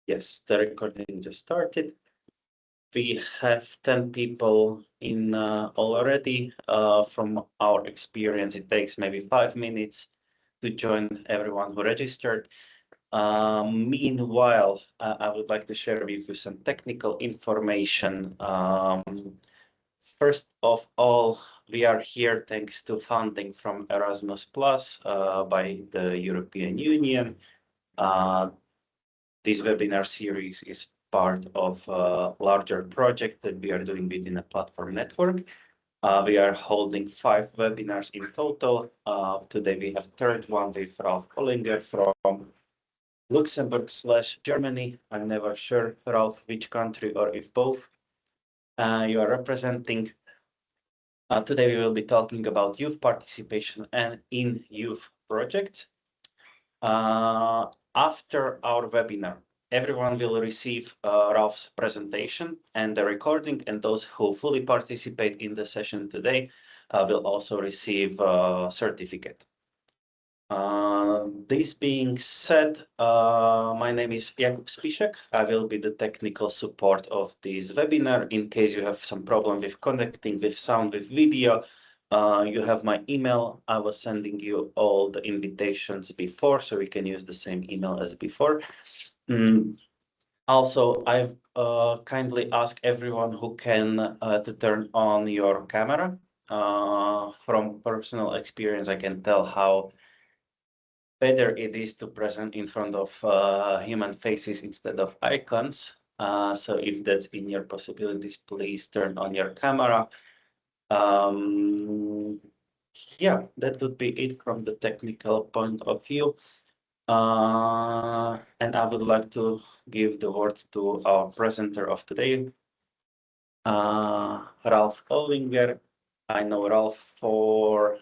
Yes, the recording just started. We have 10 people in already. From our experience, it takes maybe 5 minutes to join everyone who registered. Meanwhile, I would like to share with you some technical information. First of all, we are here thanks to funding from Erasmus Plus by the European Union. This webinar series is part of a larger project that we are doing within a platform network. We are holding 5 webinars in total. Today we have third one with Ralph Ollinger from Luxembourg/Germany. I'm never sure, Ralph, which country or if both you are representing. Today we will be talking about youth participation and in youth projects. After our webinar, everyone will receive Ralph's presentation and the recording, and those who fully participate in the session today will also receive a certificate. This being said, my name is Jakub Spišek. I will be the technical support of this webinar. In case you have some problem with connecting with sound, with video, you have my email. I was sending you all the invitations before, so we can use the same email as before. Also, I've kindly asked everyone who can to turn on your camera. From personal experience, I can tell how better it is to present in front of human faces instead of icons. So if that's in your possibilities, please turn on your camera. Yeah, that would be it from the technical point of view. And I would like to give the word to our presenter of today, Ralph Ollinger. I know Ralph for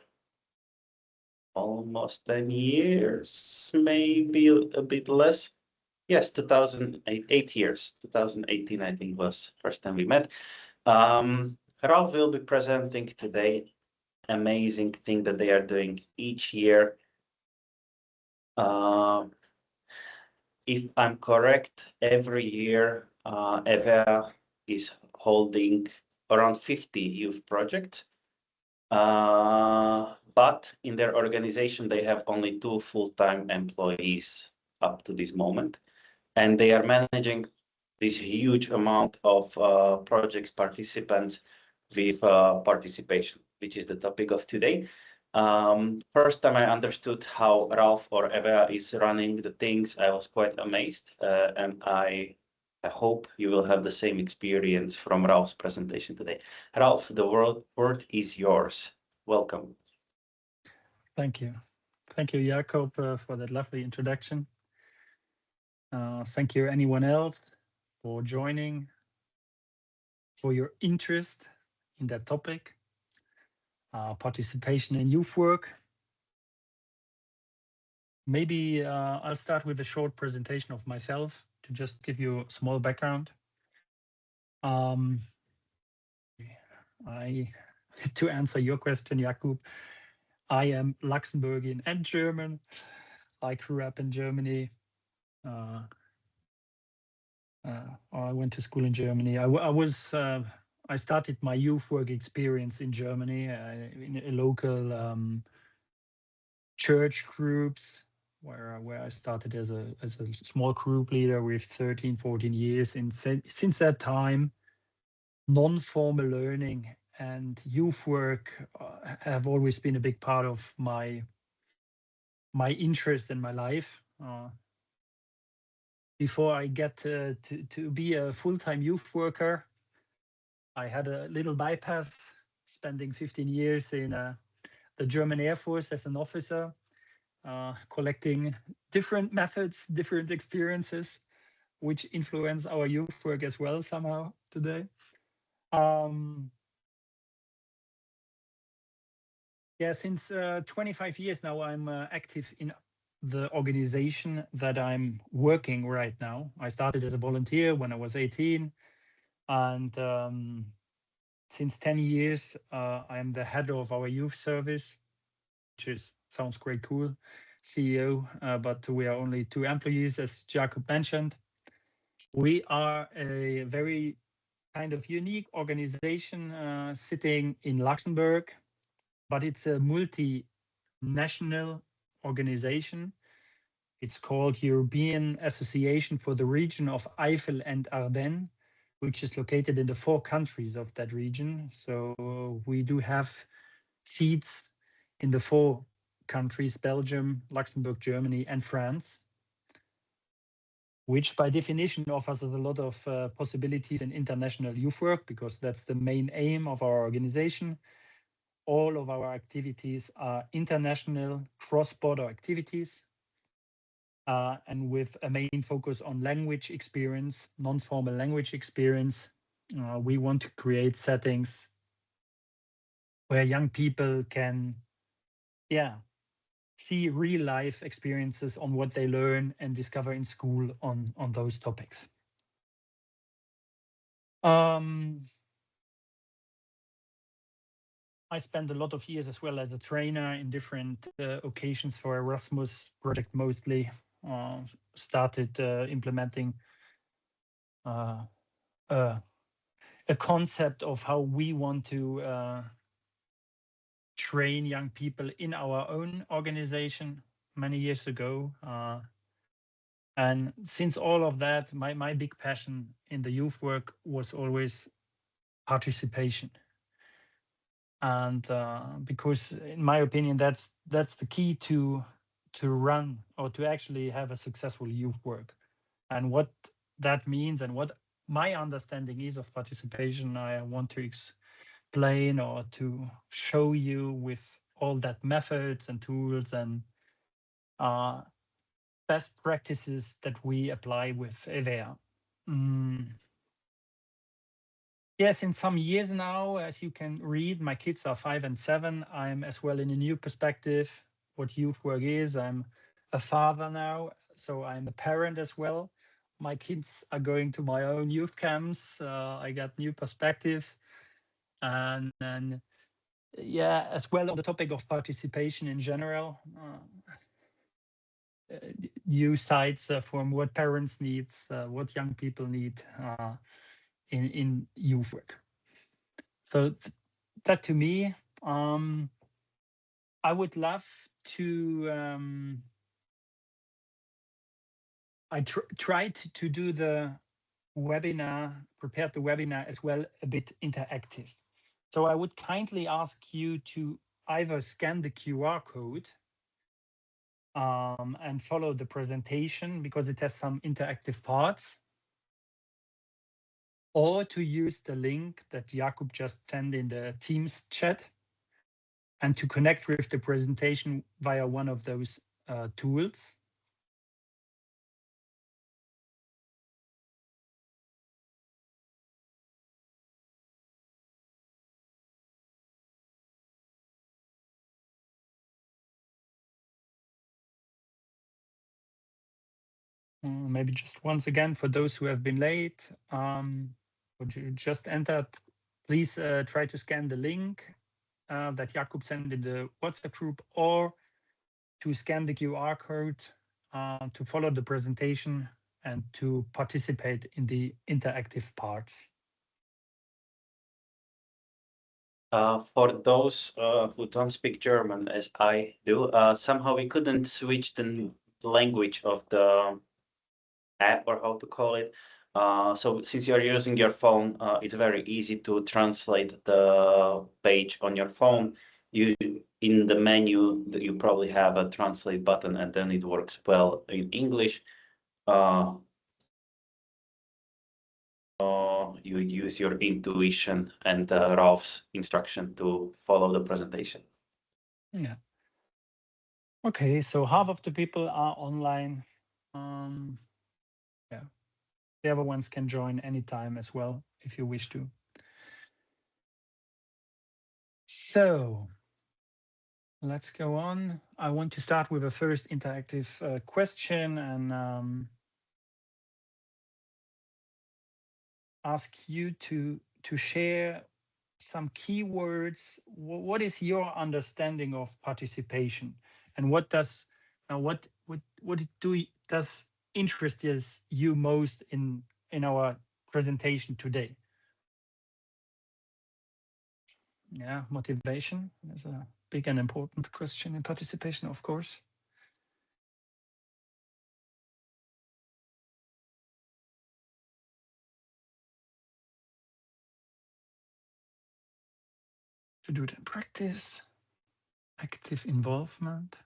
almost 10 years, maybe a bit less. Yes, 8 years. 2018, I think, was first time we met. Ralph will be presenting today amazing thing that they are doing each year. If I'm correct, every year EVEA is holding around 50 youth projects. But in their organization, they have only 2 full-time employees up to this moment. And they are managing this huge amount of projects participants with participation, which is the topic of today. First time I understood how Ralph or EVEA is running the things, I was quite amazed. And I hope you will have the same experience from Ralph's presentation today. Ralph, the word is yours. Welcome. Thank you. Thank you, Jakub, for that lovely introduction. Thank you, anyone else, for joining, for your interest in that topic, participation in youth work. Maybe I'll start with a short presentation of myself to just give you a small background. To answer your question, Jakub, I am Luxembourgian and German. I grew up in Germany. I went to school in Germany. I started my youth work experience in Germany in a local church groups where I started as a small group leader with 13, 14 years. And since that time, non-formal learning and youth work have always been a big part of my interest in my life. Before I get to be a full-time youth worker, I had a little bypass, spending 15 years in the German Air Force as an officer, collecting different methods, different experiences, which influence our youth work as well somehow today. Yeah, since 25 years now, I'm active in the organization that I'm working right now. I started as a volunteer when I was 18, and since 10 years, I'm the head of our youth service, which sounds great cool, CEO, but we are only 2 employees, as Jakob mentioned. We are a very kind of unique organization sitting in Luxembourg, but it's a multinational organization. It's called European Association for the Region of Eifel and Ardennes, which is located in the 4 countries of that region. So we do have seats in the 4 countries, Belgium, Luxembourg, Germany, and France, which by definition offers us a lot of possibilities in international youth work, because that's the main aim of our organization. All of our activities are international cross-border activities, and with a main focus on language experience, non-formal language experience. We want to create settings where young people can, see real life experiences on what they learn and discover in school on those topics. I spent a lot of years as well as a trainer in different occasions for Erasmus project, mostly started implementing a concept of how we want to train young people in our own organization many years ago. And since all of that, my big passion in the youth work was always participation. And because in my opinion, that's the key to run or to actually have a successful youth work. And what that means and what my understanding is of participation, I want to explain or to show you with all that methods and tools and best practices that we apply with EVEA. Yes, in some years now, as you can read, my kids are 5 and 7. I'm as well in a new perspective, what youth work is. I'm a father now, so I'm a parent as well. My kids are going to my own youth camps. I got new perspectives. And as well on the topic of participation in general, new sights from what parents need, what young people need in youth work. So that to me, I would love to. I tried to do the webinar, prepared the webinar as well, a bit interactive. So I would kindly ask you to either scan the QR code and follow the presentation because it has some interactive parts, or to use the link that Jakub just sent in the Teams chat and to connect with the presentation via one of those tools. Maybe just once again, for those who have been late, or just entered, please try to scan the link that Jakub sent in the WhatsApp group, or to scan the QR code to follow the presentation and to participate in the interactive parts. For those who don't speak German, as I do, somehow we couldn't switch the language of the app, or how to call it. So since you're using your phone, it's very easy to translate the page on your phone. In the menu, you probably have a translate button, and then it works well in English. You use your intuition and Ralph's instruction to follow the presentation. Yeah. Okay, so half of the people are online. Yeah, the other ones can join anytime as well if you wish to. So let's go on. I want to start with a first interactive question and ask you to share some keywords. What is your understanding of participation, and what does interest you most in in our presentation today? Yeah, motivation is a big and important question in participation, of course. To do it in practice, active involvement,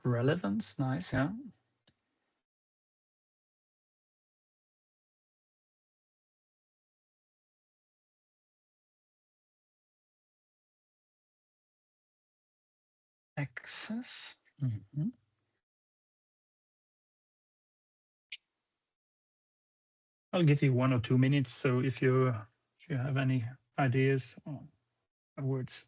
relevance, nice, yeah. Access. I'll give you 1 or 2 minutes. So if you have any ideas or words.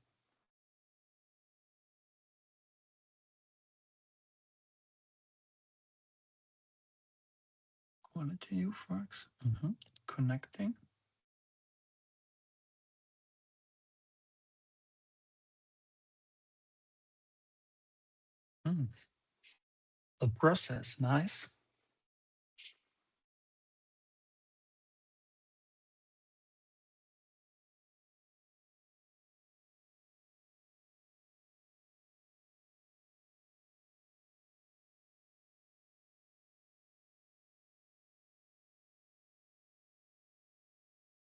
Quality youth works. Connecting. The process, nice.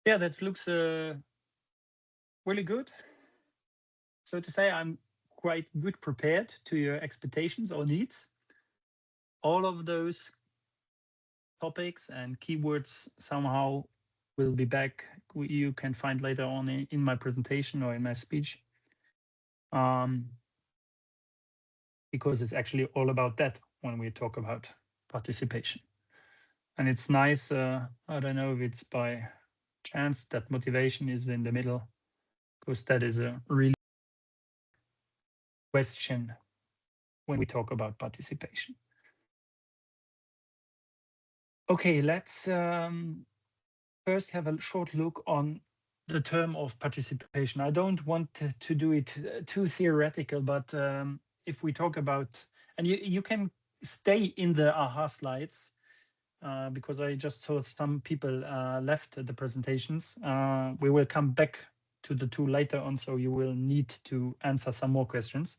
Yeah, that looks really good. So to say, I'm quite good prepared to your expectations or needs. All of those topics and keywords somehow will be back. You can find later on in my presentation or in my speech. Because it's actually all about that when we talk about participation. And it's nice, I don't know if it's by chance that motivation is in the middle, because that is a really question when we talk about participation. Okay, let's first have a short look on the term of participation. I don't want to do it too theoretical, but if we talk about, and you can stay in the AHA slides, because I just saw some people left the presentations. We will come back to the two later on, so you will need to answer some more questions.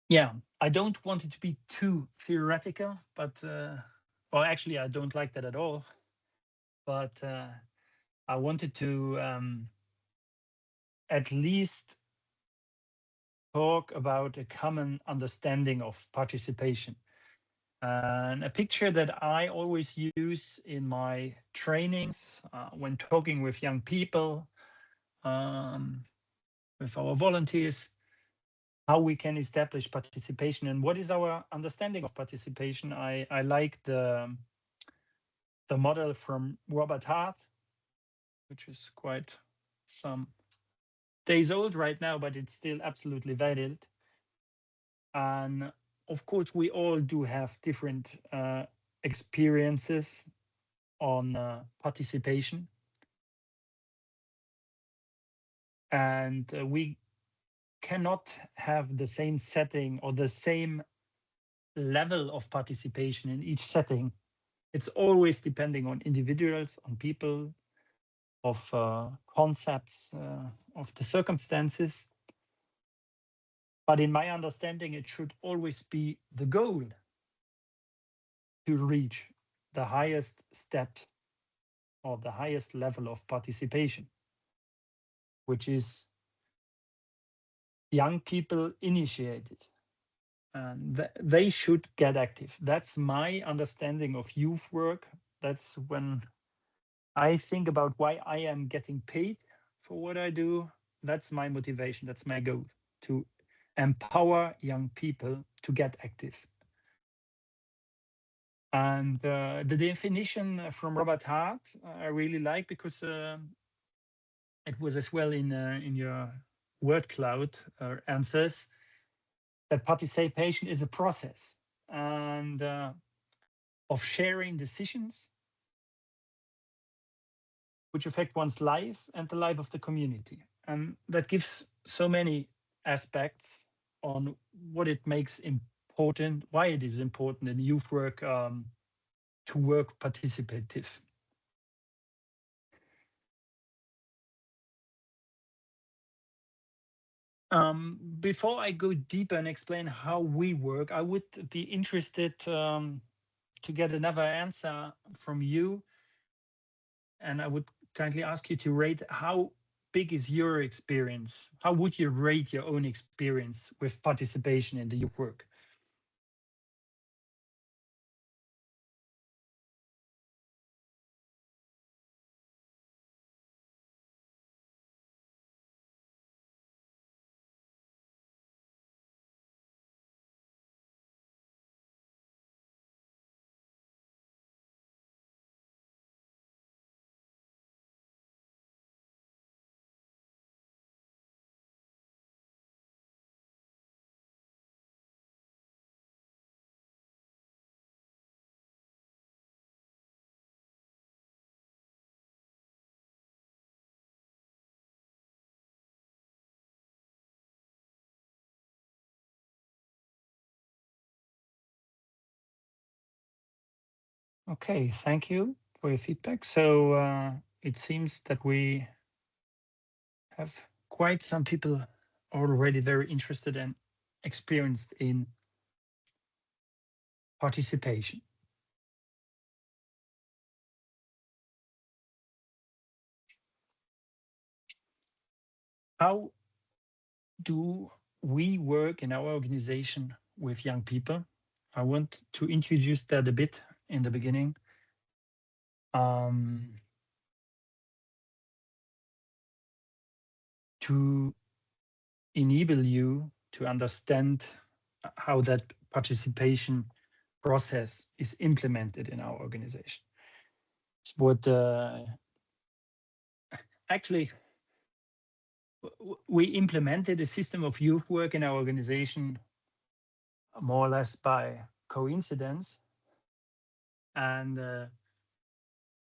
Yeah, I don't want it to be too theoretical, but, well, actually, I don't like that at all. But I wanted to at least talk about a common understanding of participation. And a picture that I always use in my trainings when talking with young people, with our volunteers, how we can establish participation and what is our understanding of participation. I like the model from Robert Hart, which is quite some days old right now, but it's still absolutely valid. And of course, we all do have different experiences on participation. And we cannot have the same setting or the same level of participation in each setting. It's always depending on individuals, on people, of concepts, of the circumstances. But in my understanding, it should always be the goal to reach the highest step or the highest level of participation, which is young people initiated. And they should get active. That's my understanding of youth work. That's when I think about why I am getting paid for what I do. That's my motivation. That's my goal, to empower young people to get active. And the definition from Robert Hart, I really like, because it was as well in your word cloud answers, that participation is a process and of sharing decisions which affect one's life and the life of the community. And that gives so many aspects on what it makes important, why it is important in youth work to work participative. Before I go deeper and explain how we work, I would be interested to get another answer from you. And I would kindly ask you to rate how big is your experience? How would you rate your own experience with participation in the youth work? Okay, thank you for your feedback. So it seems that we have quite some people already very interested and experienced in participation. How do we work in our organization with young people? I want to introduce that a bit in the beginning. To enable you to understand how that participation process is implemented in our organization. What actually we implemented a system of youth work in our organization more or less by coincidence, and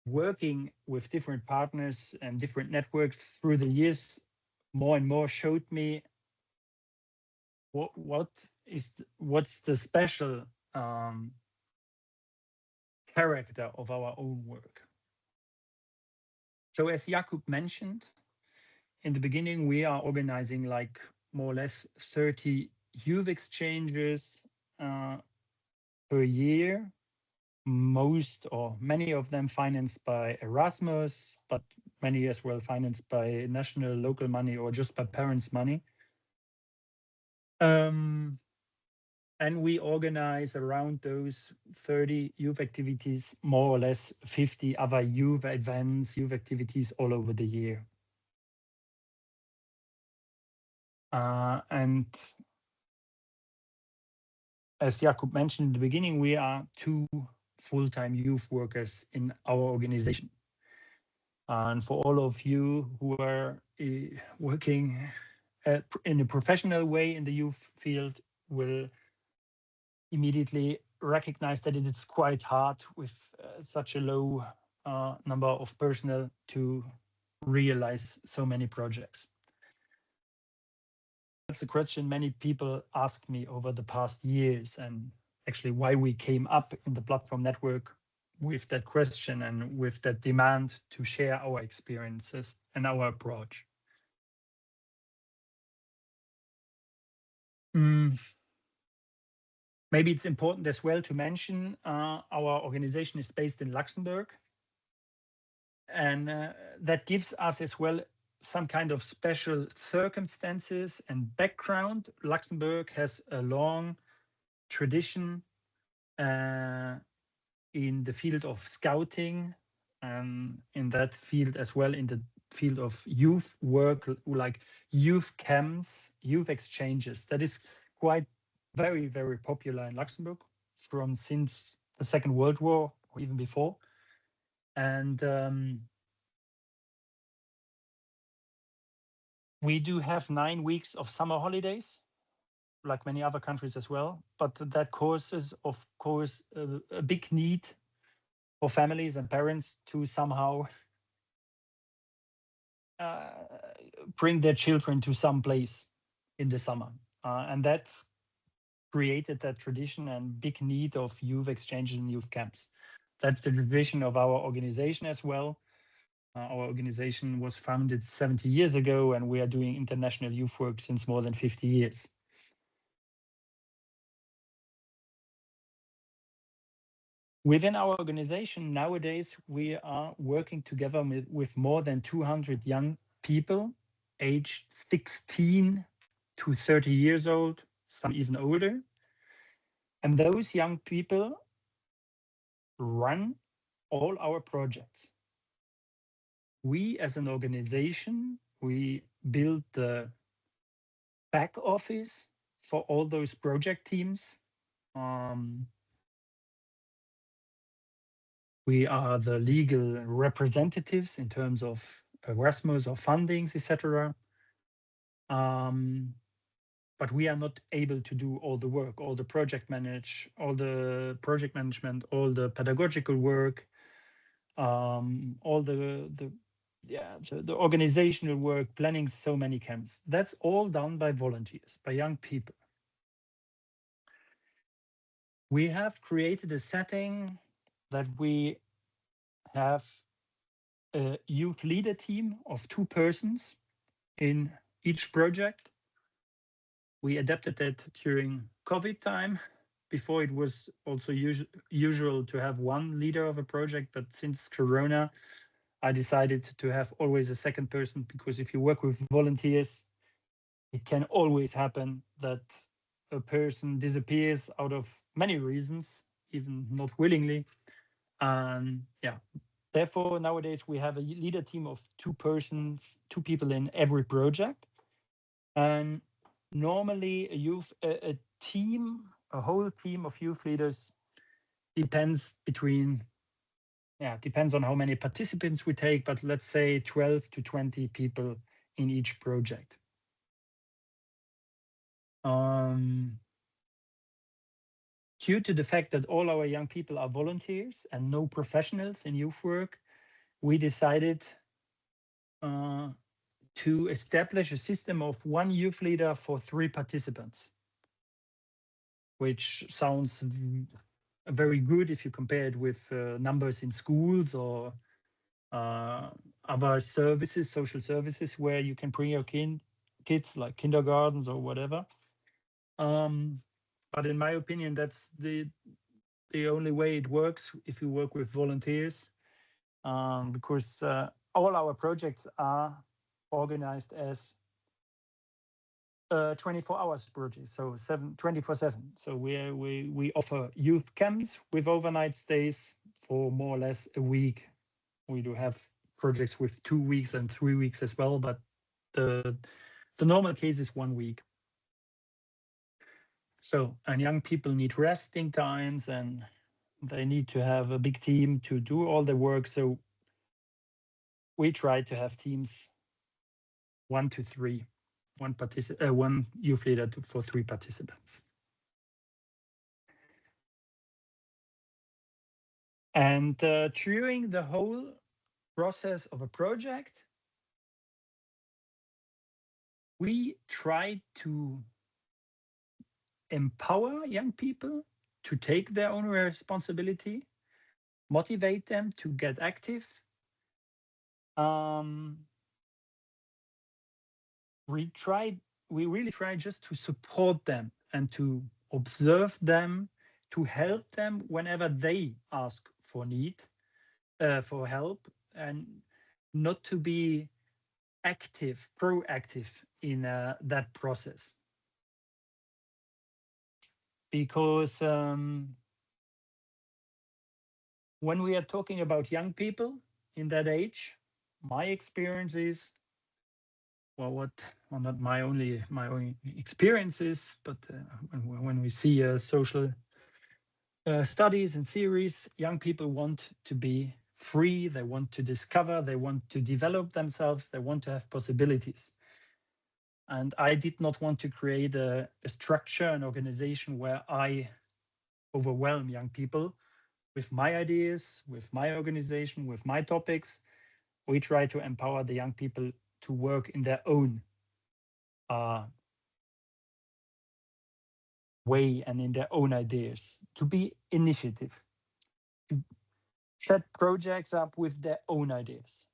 working with different partners and different networks through the years more and more showed me what's the special character of our own work. So as Jakub mentioned, in the beginning, we are organizing like more or less 30 youth exchanges per year, most or many of them financed by Erasmus, but many as well financed by national, local money or just by parents' money. And we organize around those 30 youth activities, more or less 50 other youth events, youth activities all over the year. And as Jakub mentioned in the beginning, we are 2 full-time youth workers in our organization. And for all of you who are working in a professional way in the youth field will immediately recognize that it is quite hard with such a low number of personnel to realize so many projects. That's a question many people asked me over the past years, and actually why we came up in the platform network with that question and with that demand to share our experiences and our approach. Maybe it's important as well to mention our organization is based in Luxembourg, and that gives us as well some kind of special circumstances and background. Luxembourg has a long tradition in the field of scouting, and in that field as well in the field of youth work, like youth camps, youth exchanges. That is quite very, very popular in Luxembourg from since the Second World War or even before. And we do have 9 weeks of summer holidays, like many other countries as well. But that causes, of course, a big need for families and parents to somehow bring their children to some place in the summer. And that created that tradition and big need of youth exchanges and youth camps. That's the vision of our organization as well. Our organization was founded 70 years ago, and we are doing international youth work since more than 50 years. Within our organization nowadays, we are working together with more than 200 young people, aged 16 to 30 years old, some even older. And those young people run all our projects. We as an organization, we build the back office for all those project teams. We are the legal representatives in terms of Erasmus or fundings, etc. But we are not able to do all the work, all the project management, all the pedagogical work, all the organizational work, planning so many camps. That's all done by volunteers, by young people. We have created a setting that we have a youth leader team of 2 persons in each project. We adapted it during COVID time. Before, it was also usual to have 1 leader of a project, but since Corona, I decided to have always a second person, because if you work with volunteers, it can always happen that a person disappears out of many reasons, even not willingly. And yeah, therefore, nowadays we have a leader team of 2 persons, 2 people in every project. And normally a whole team of youth leaders depends on how many participants we take, but let's say 12 to 20 people in each project. Due to the fact that all our young people are volunteers and no professionals in youth work, we decided to establish a system of 1 youth leader for 3 participants, which sounds very good if you compare it with numbers in schools or other services, social services, where you can bring your kids like kindergartens or whatever. But in my opinion, that's the only way it works if you work with volunteers, because all our projects are organized as 24 hours projects, so 24/7. So we offer youth camps with overnight stays for more or less a week. We do have projects with 2 weeks and 3 weeks as well, but the normal case is 1 week. So, and young people need resting times, and they need to have a big team to do all the work. So we try to have teams 1 to 3, 1 youth leader for 3 participants. And during the whole process of a project, we try to empower young people to take their own responsibility, motivate them to get active. We really try just to support them and to observe them, to help them whenever they ask for help, and not to be proactive in that process. Because when we are talking about young people in that age, my experience is, not my own experiences, but when we see social studies and theories, young people want to be free, they want to discover, they want to develop themselves, they want to have possibilities. And I did not want to create a structure, an organization where I overwhelm young people with my ideas, with my organization, with my topics. We try to empower the young people to work in their own way and in their own ideas, to be initiative, to set projects up with their own ideas.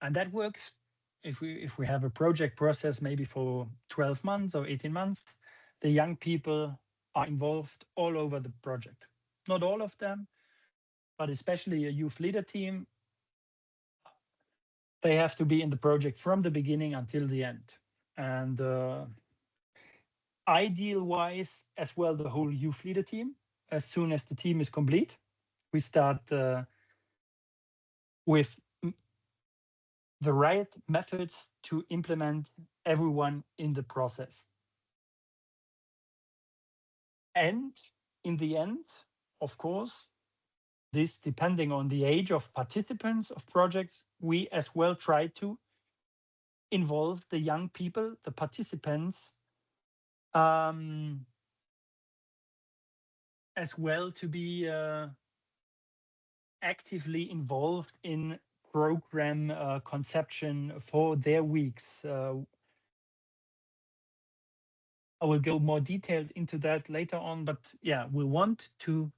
And that works if we have a project process maybe for 12 months or 18 months. The young people are involved all over the project. Not all of them, but especially a youth leader team, they have to be in the project from the beginning until the end. And ideal-wise, as well, the whole youth leader team. As soon as the team is complete, we start with the right methods to implement everyone in the process. And in the end, of course, this depending on the age of participants of projects, we as well try to involve the young people, the participants, as well to be actively involved in program conception for their weeks. I will go more detailed into that later on, but yeah, we want to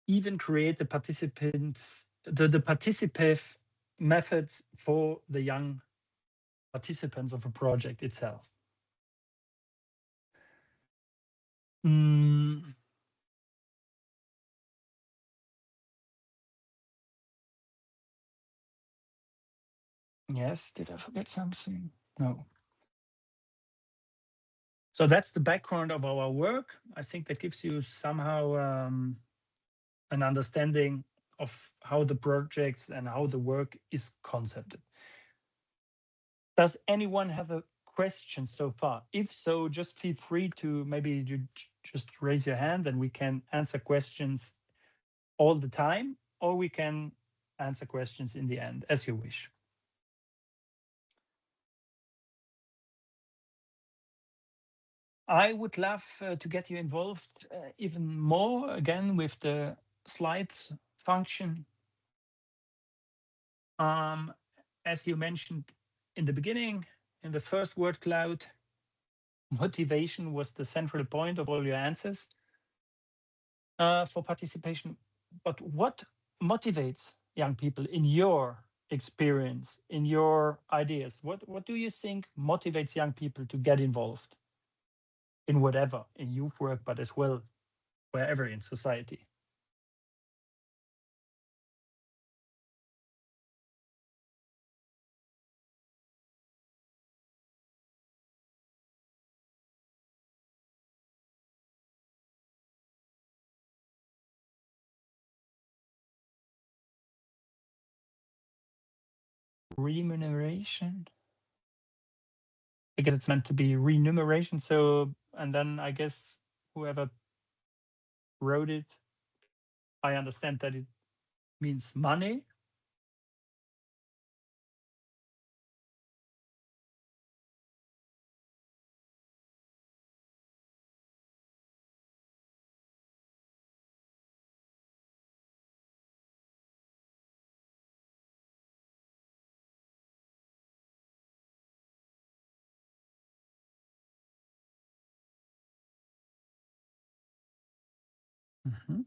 even create the participants, the participative methods for the young participants of a project itself. Yes, did I forget something? No. So that's the background of our work. I think that gives you somehow an understanding of how the projects and how the work is concepted. Does anyone have a question so far? If so, just feel free to maybe you just raise your hand and we can answer questions all the time, or we can answer questions in the end, as you wish. I would love to get you involved even more, again, with the slides function. As you mentioned in the beginning, in the first word cloud, motivation was the central point of all your answers for participation. But what motivates young people in your experience, in your ideas? What do you think motivates young people to get involved in whatever, in youth work, but as well wherever in society? Remuneration? Because it's meant to be remuneration. So, and then I guess whoever wrote it, I understand that it means money. Mm-hmm.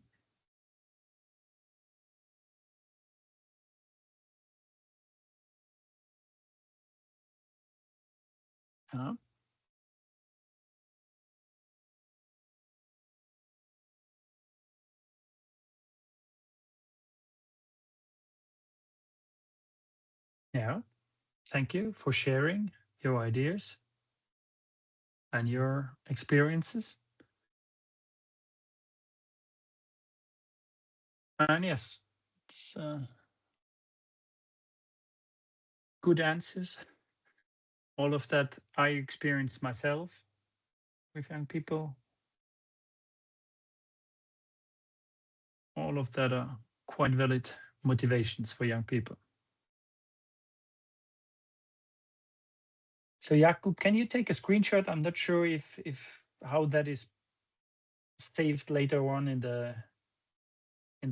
Yeah, thank you for sharing your ideas and your experiences. And yes, it's good answers. All of that I experienced myself with young people. All of that are quite valid motivations for young people. So Jakub, can you take a screenshot? I'm not sure if how that is saved later on in the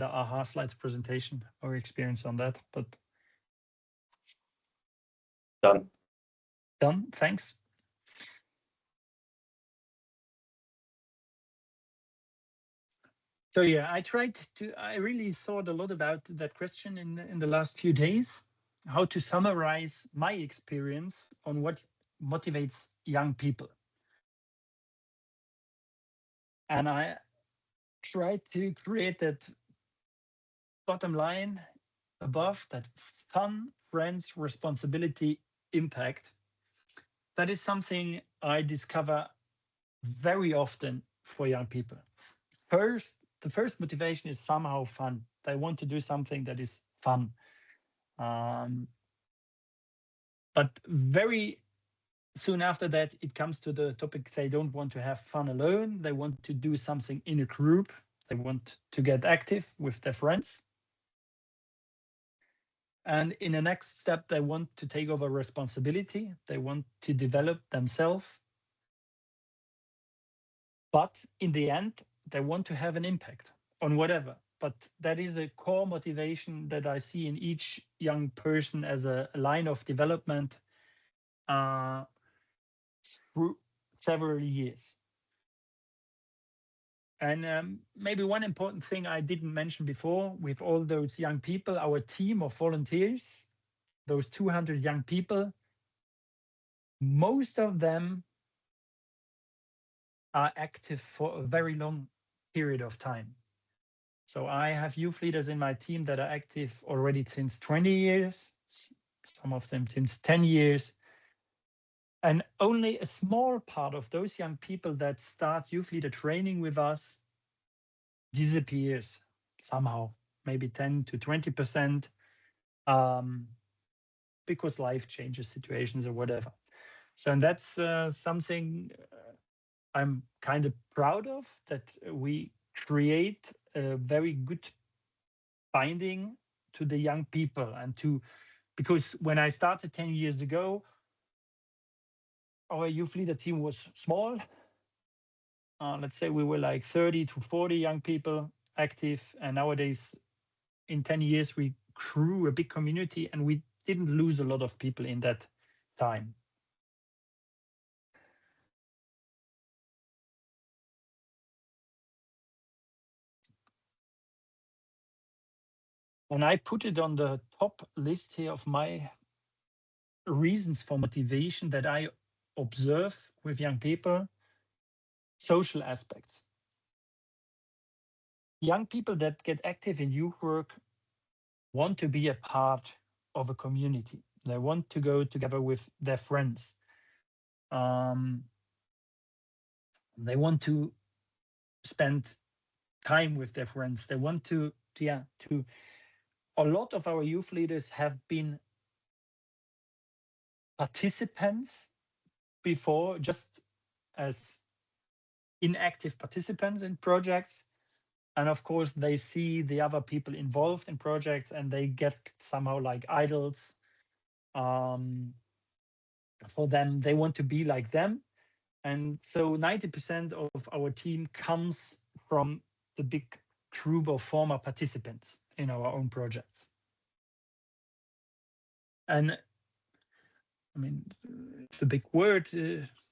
AHA slides presentation or experience on that, but Done. done. Thanks. So yeah, I really thought a lot about that question in the last few days, how to summarize my experience on what motivates young people. And I tried to create that bottom line above, that fun, friends, responsibility, impact. That is something I discover very often for young people. The first motivation is somehow fun. They want to do something that is fun. But very soon after that, it comes to the topic, they don't want to have fun alone. They want to do something in a group. They want to get active with their friends. And in the next step, they want to take over responsibility. They want to develop themselves. But in the end, they want to have an impact on whatever. But that is a core motivation that I see in each young person as a line of development through several years. And maybe one important thing I didn't mention before, with all those young people, our team of volunteers, those 200 young people, most of them are active for a very long period of time. So I have youth leaders in my team that are active already since 20 years, some of them since 10 years. And only a small part of those young people that start youth leader training with us disappears somehow, maybe 10 to 20%, because life changes situations or whatever. So and that's something I'm kind of proud of, that we create a very good binding to the young people, and because when I started 10 years ago, our youth leader team was small. Let's say we were like 30 to 40 young people active, and nowadays in 10 years we grew a big community, and we didn't lose a lot of people in that time. And I put it on the top list here of my reasons for motivation that I observe with young people: social aspects. Young people that get active in youth work want to be a part of a community. They want to go together with their friends. They want to spend time with their friends. They want to. A lot of our youth leaders have been participants before, just as inactive participants in projects. And of course, they see the other people involved in projects, and they get somehow like idols. For them, they want to be like them. And so 90% of our team comes from the big group of former participants in our own projects. And I mean, it's a big word,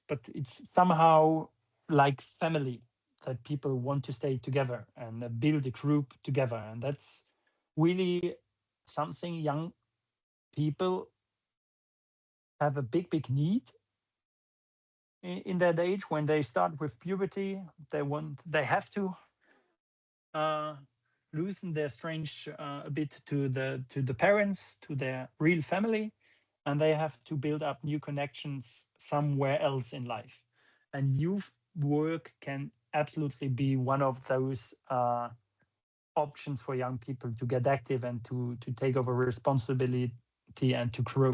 but it's somehow like family, that people want to stay together and build a group together. And that's really something young people have a big need in that age. When they start with puberty, they have to loosen their strange a bit to the parents, to their real family, and they have to build up new connections somewhere else in life. And youth work can absolutely be one of those options for young people to get active and to take over responsibility and to grow.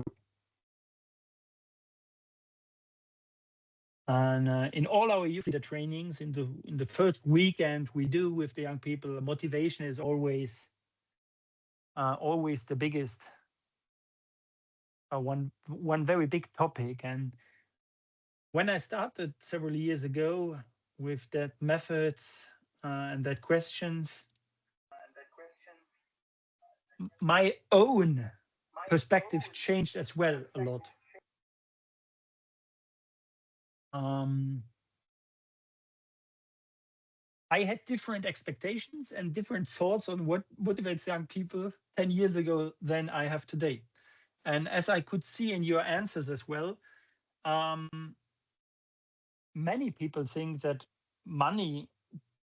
And in all our youth leader trainings, in the first weekend we do with the young people, motivation is always the biggest, one very big topic. And when I started several years ago with that methods and that questions, my own perspective changed as well a lot. I had different expectations and different thoughts on what motivates young people 10 years ago than I have today. And as I could see in your answers as well, many people think that money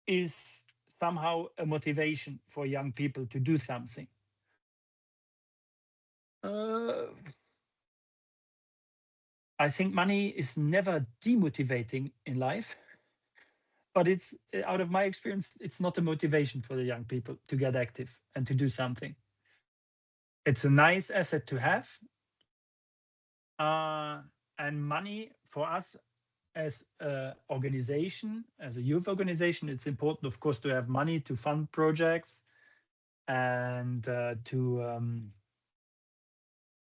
is somehow a motivation for young people to do something. I think money is never demotivating in life, but it's, out of my experience, it's not a motivation for the young people to get active and to do something. It's a nice asset to have. And money for us as an organization, as a youth organization, it's important, of course, to have money to fund projects and to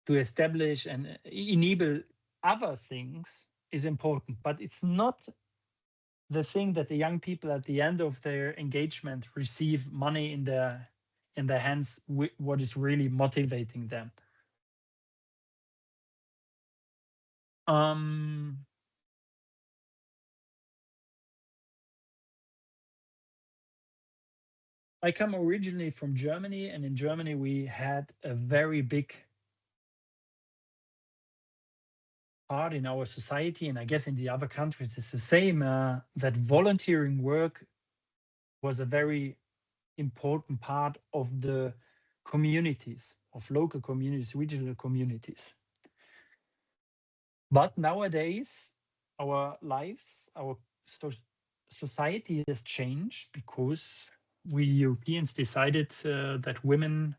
establish and enable other things is important, but it's not the thing that the young people at the end of their engagement receive money in their hands, what is really motivating them. I come originally from Germany, and in Germany we had a very big part in our society, and I guess in the other countries it's the same, that volunteering work was a very important part of the communities, of local communities, regional communities. But nowadays, our lives, our society has changed because we Europeans decided that women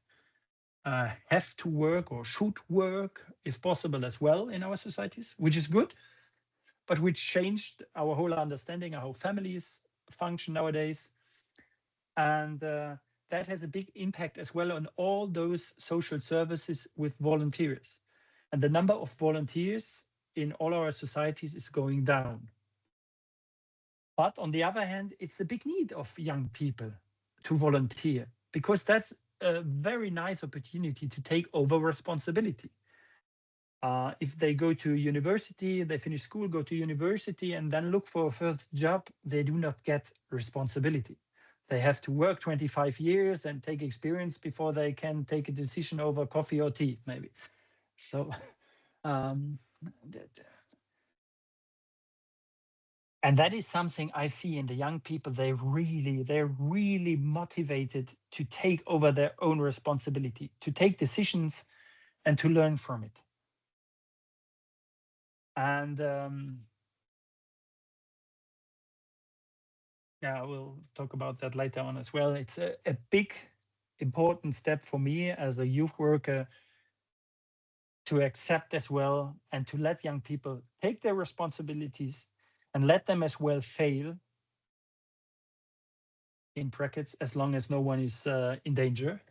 have to work or should work, if possible, as well in our societies, which is good, but which changed our whole understanding of how families function nowadays. And that has a big impact as well on all those social services with volunteers. And the number of volunteers in all our societies is going down. But on the other hand, it's a big need of young people to volunteer, because that's a very nice opportunity to take over responsibility. If they go to university, they finish school, go to university, and then look for a first job, they do not get responsibility. They have to work 25 years and take experience before they can take a decision over coffee or tea, maybe. So, and that is something I see in the young people. They're really motivated to take over their own responsibility, to take decisions and to learn from it. And yeah, we'll talk about that later on as well. It's a big, important step for me as a youth worker to accept as well and to let young people take their responsibilities and let them as well fail, in brackets, as long as no one is in danger.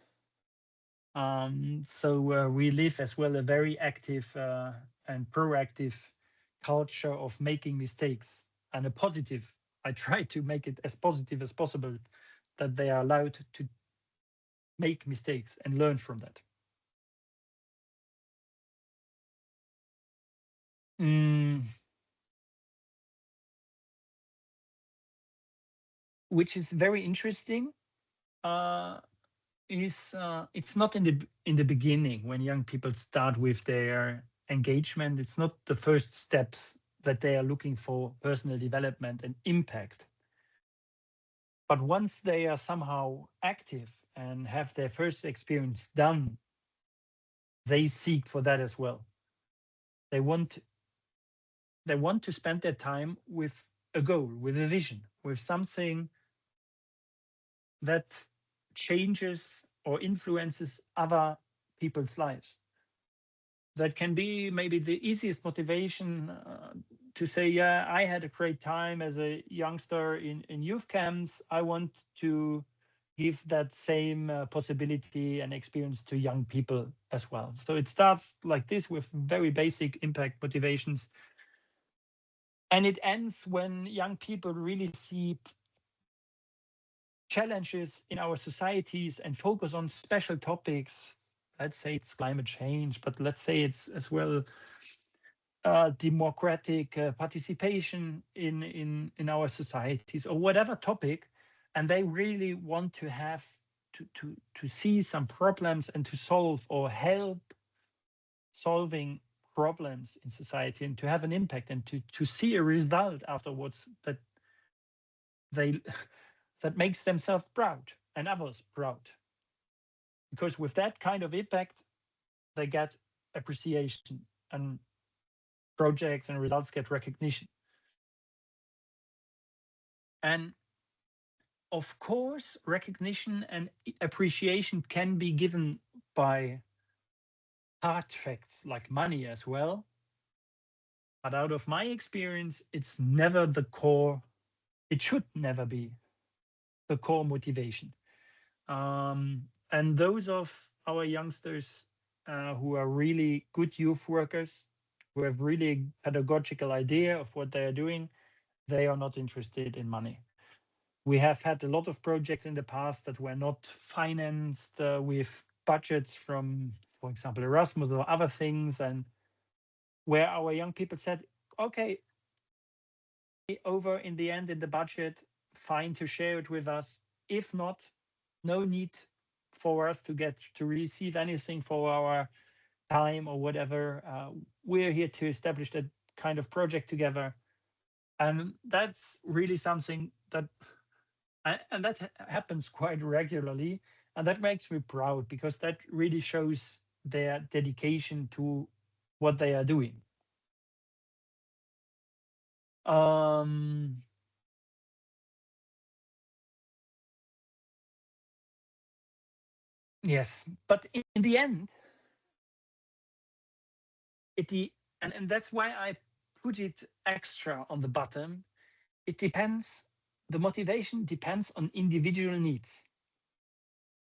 So we live as well a very active and proactive culture of making mistakes, and a positive. I try to make it as positive as possible, that they are allowed to make mistakes and learn from that. Which is very interesting. It's not in the beginning when young people start with their engagement. It's not the first steps that they are looking for personal development and impact. But once they are somehow active and have their first experience done, they seek for that as well. They want to spend their time with a goal, with a vision, with something that changes or influences other people's lives. That can be maybe the easiest motivation to say, yeah, I had a great time as a youngster in youth camps. I want to give that same possibility and experience to young people as well. So it starts like this with very basic impact motivations. And it ends when young people really see challenges in our societies and focus on special topics. Let's say it's climate change, but let's say it's as well democratic participation in our societies, or whatever topic. and they really want to have to see some problems and to solve or help solving problems in society and to have an impact and to see a result afterwards that they that makes themselves proud and others proud. Because with that kind of impact, they get appreciation and projects and results get recognition. And of course, recognition and appreciation can be given by hard facts like money as well. But out of my experience, it's never the core, it should never be the core motivation. And those of our youngsters who are really good youth workers, who have really pedagogical idea of what they are doing, they are not interested in money. We have had a lot of projects in the past that were not financed with budgets from, for example, Erasmus or other things, and where our young people said, okay, over in the end in the budget, fine to share it with us. If not, no need for us to receive anything for our time or whatever. We're here to establish that kind of project together. And that's really something that, and that happens quite regularly. And that makes me proud because that really shows their dedication to what they are doing. Yes, but in the end, and that's why I put it extra on the bottom. It depends. The motivation depends on individual needs.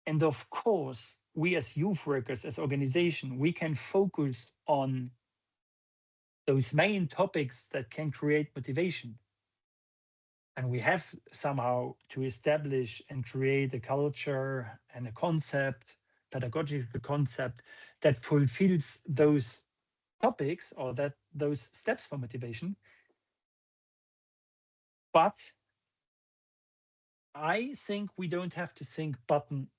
And of course, we as youth workers, as organization, we can focus on those main topics that can create motivation. And we have somehow to establish and create a culture and a concept, pedagogical concept that fulfills those topics or that those steps for motivation. But I think we don't have to think button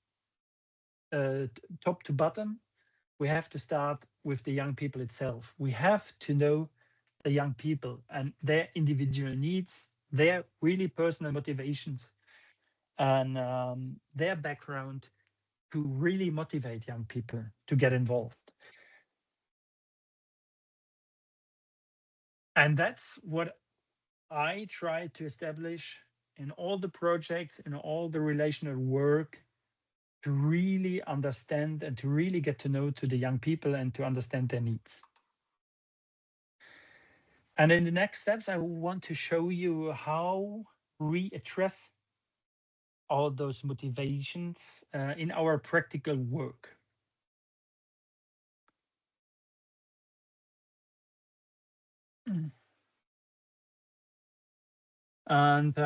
top to bottom. We have to start with the young people itself. We have to know the young people and their individual needs, their really personal motivations, and their background to really motivate young people to get involved. And that's what I try to establish in all the projects, in all the relational work, to really understand and to really get to know to the young people and to understand their needs. And in the next steps, I want to show you how we address all those motivations in our practical work. And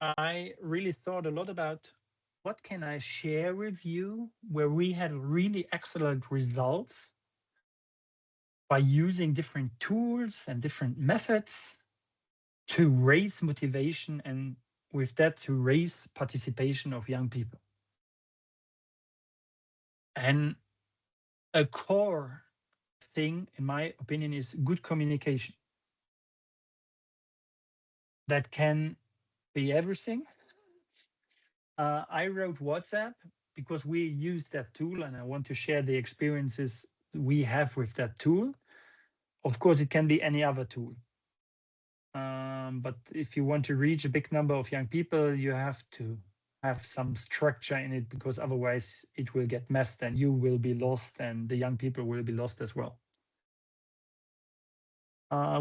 I really thought a lot about what can I share with you where we had really excellent results by using different tools and different methods to raise motivation and with that to raise participation of young people. And a core thing, in my opinion, is good communication. That can be everything. I wrote WhatsApp because we use that tool and I want to share the experiences we have with that tool. Of course, it can be any other tool. But if you want to reach a big number of young people, you have to have some structure in it because otherwise it will get messed and you will be lost and the young people will be lost as well.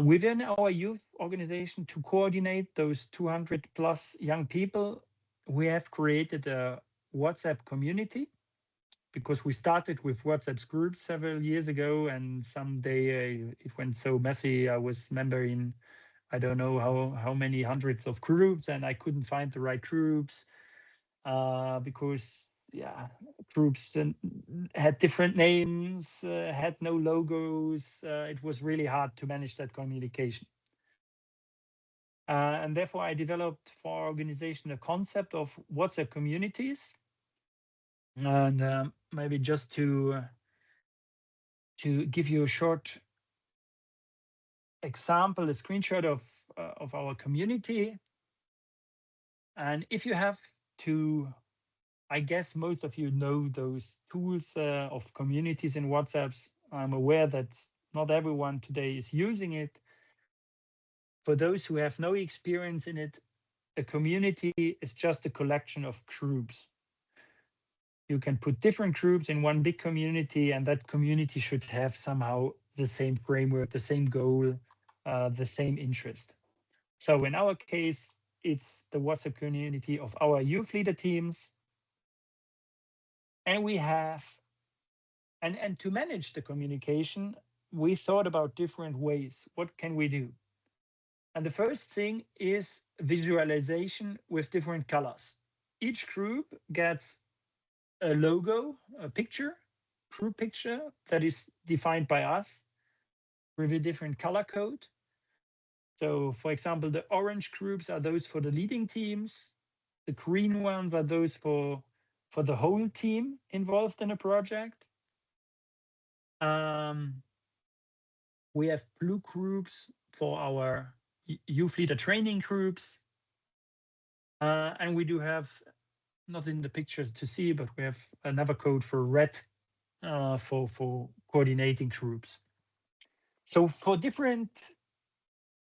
Within our youth organization, to coordinate those 200 plus young people, we have created a WhatsApp community because we started with WhatsApp groups several years ago, and someday it went so messy. I was member in, I don't know how many hundreds of groups, and I couldn't find the right groups because groups had different names, had no logos. It was really hard to manage that communication. And therefore, I developed for our organization a concept of WhatsApp communities. And maybe just to give you a short example, a screenshot of our community. And if you have to, I guess most of you know those tools of communities in WhatsApps. I'm aware that not everyone today is using it. For those who have no experience in it, a community is just a collection of groups. You can put different groups in one big community, and that community should have somehow the same framework, the same goal, the same interest. So in our case, it's the WhatsApp community of our youth leader teams. And we have, and to manage the communication, we thought about different ways. What can we do? And the first thing is visualization with different colors. Each group gets a logo, a picture, group picture that is defined by us with a different color code. So for example, the orange groups are those for the leading teams. The green ones are those for the whole team involved in a project. We have blue groups for our youth leader training groups. And we do have, not in the pictures to see, but we have another code for red for coordinating groups. So for different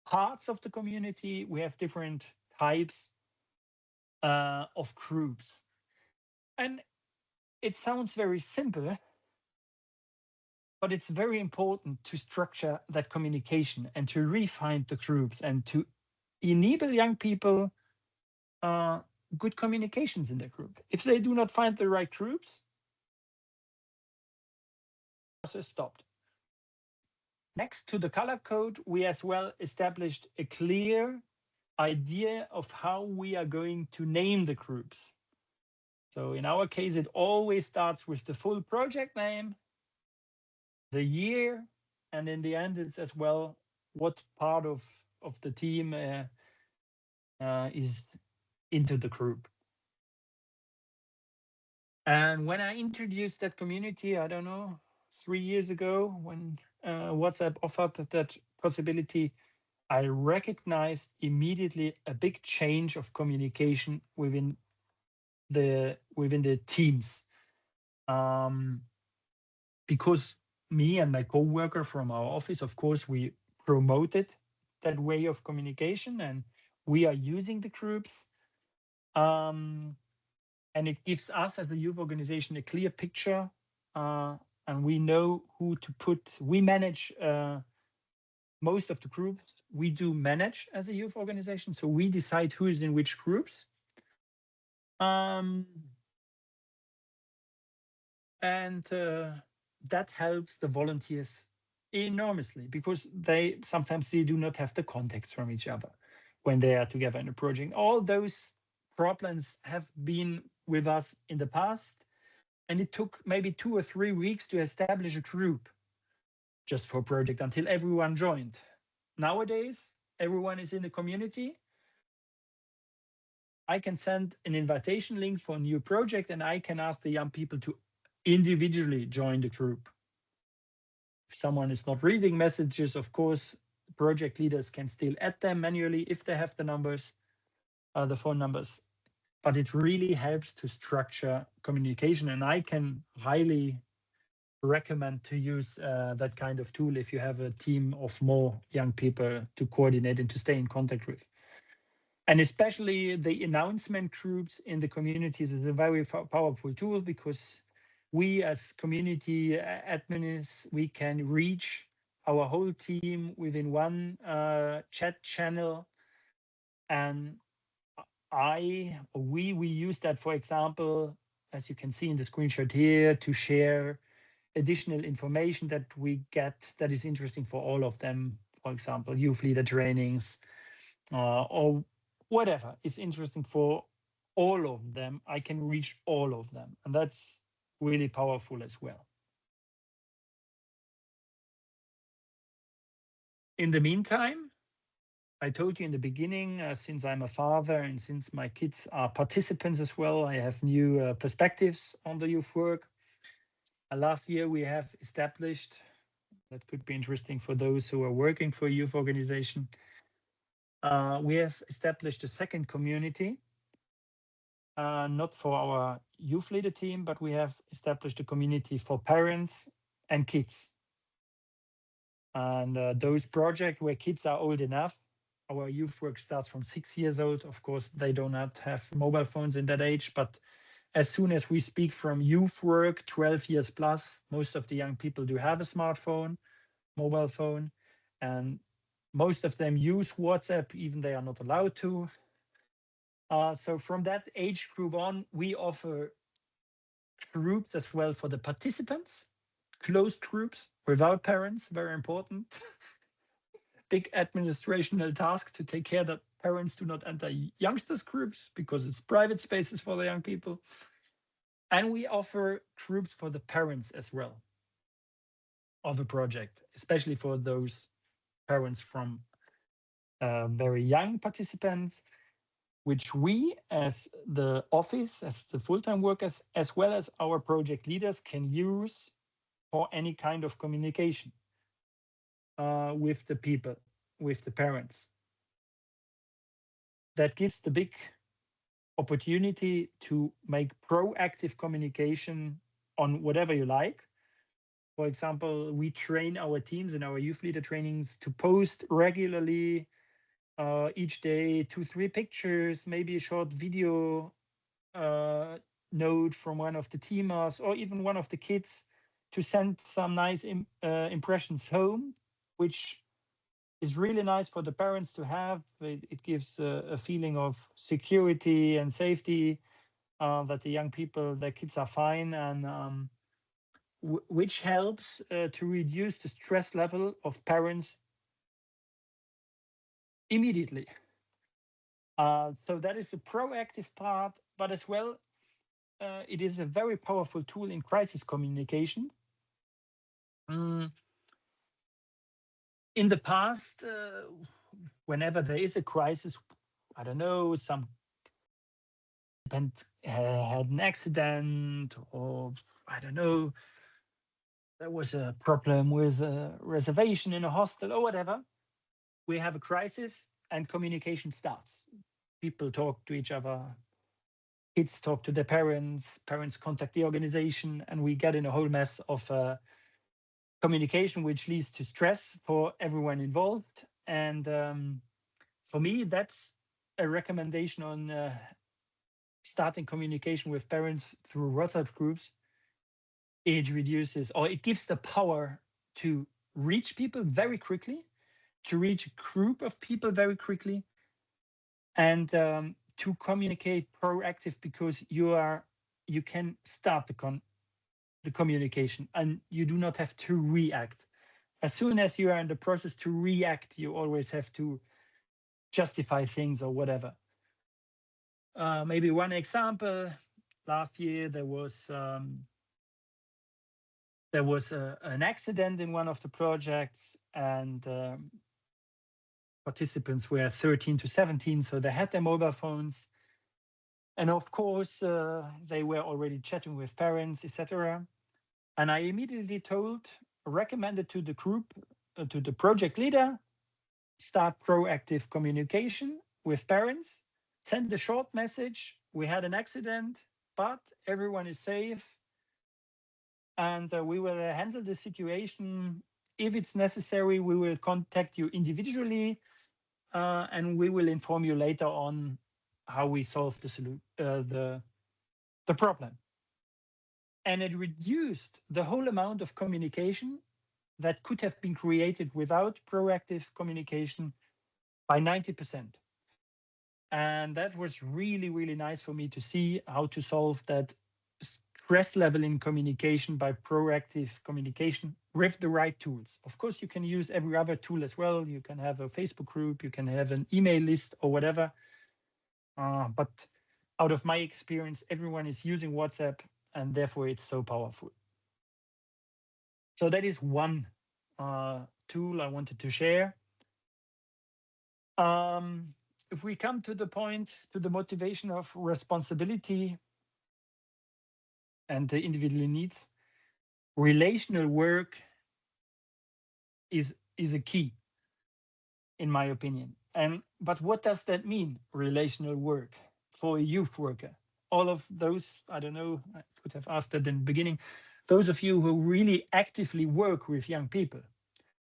parts of the community, we have different types of groups. And it sounds very simple, but it's very important to structure that communication and to refine the groups and to enable young people good communications in the group. If they do not find the right groups, the process stopped. Next to the color code, we as well established a clear idea of how we are going to name the groups. So in our case, it always starts with the full project name, the year, and in the end, it's as well what part of the team is into the group. And when I introduced that community, I don't know, 3 years ago, when WhatsApp offered that possibility, I recognized immediately a big change of communication within the teams. Because me and my coworker from our office, of course, we promoted that way of communication, and we are using the groups. And it gives us as a youth organization a clear picture, and we know who to put. We manage most of the groups. We do manage as a youth organization, so we decide who is in which groups. And that helps the volunteers enormously, because they sometimes do not have the contacts from each other when they are together in a project. All those problems have been with us in the past, and it took maybe 2 or 3 weeks to establish a group just for a project until everyone joined. Nowadays, everyone is in the community. I can send an invitation link for a new project, and I can ask the young people to individually join the group. If someone is not reading messages, of course, project leaders can still add them manually if they have the numbers, the phone numbers. But it really helps to structure communication, and I can highly recommend to use that kind of tool if you have a team of more young people to coordinate and to stay in contact with. And especially the announcement groups in the communities is a very powerful tool, because we as community admins, we can reach our whole team within one chat channel. And we use that, for example, as you can see in the screenshot here, to share additional information that we get that is interesting for all of them. For example, youth leader trainings, or whatever is interesting for all of them. I can reach all of them, and that's really powerful as well. In the meantime, I told you in the beginning, since I'm a father and since my kids are participants as well, I have new perspectives on the youth work. Last year, we have established, that could be interesting for those who are working for a youth organization, we have established a second community, not for our youth leader team, but we have established a community for parents and kids. And those projects where kids are old enough, our youth work starts from 6 years old. Of course, they do not have mobile phones in that age, but as soon as we speak from youth work, 12 years plus, most of the young people do have a smartphone, mobile phone, and most of them use WhatsApp, even they are not allowed to. So from that age group on, we offer groups as well for the participants, closed groups without parents, very important. Big administrational task to take care that parents do not enter youngsters groups because it's private spaces for the young people. And we offer groups for the parents as well of a project, especially for those parents from very young participants, which we as the office, as the full-time workers, as well as our project leaders can use for any kind of communication with the people, with the parents. That gives the big opportunity to make proactive communication on whatever you like. For example, we train our teams in our youth leader trainings to post regularly each day 2-3 pictures, maybe a short video note from one of the teamers or even one of the kids to send some nice impressions home, which is really nice for the parents to have. It gives a feeling of security and safety, that the young people, their kids are fine, and which helps to reduce the stress level of parents immediately. So that is the proactive part, but as well, it is a very powerful tool in crisis communication. In the past, whenever there is a crisis, I don't know, some participant had an accident, or I don't know, there was a problem with a reservation in a hostel or whatever, we have a crisis and communication starts. People talk to each other, kids talk to their parents, parents contact the organization, and we get in a whole mess of communication, which leads to stress for everyone involved. And for me, that's a recommendation on starting communication with parents through WhatsApp groups. It reduces, or it gives the power to reach people very quickly, to reach a group of people very quickly, and to communicate proactive, because you can start the communication and you do not have to react. As soon as you are in the process to react, you always have to justify things or whatever. Maybe one example, last year there was an accident in one of the projects, and participants were 13 to 17, so they had their mobile phones. And of course, they were already chatting with parents, etc. And I immediately recommended to the group, to the project leader, start proactive communication with parents, send a short message. We had an accident, but everyone is safe. And we will handle the situation. If it's necessary, we will contact you individually, and we will inform you later on how we solve the problem. And it reduced the whole amount of communication that could have been created without proactive communication by 90%. And that was really, really nice for me to see how to solve that stress level in communication by proactive communication with the right tools. Of course, you can use every other tool as well. You can have a Facebook group, you can have an email list or whatever. But out of my experience, everyone is using WhatsApp, and therefore it's so powerful. So that is one tool I wanted to share. If we come to the point, to the motivation of responsibility and the individual needs, relational work is a key, in my opinion. But what does that mean, relational work, for a youth worker? All of those, I don't know, I could have asked that in the beginning, those of you who really actively work with young people,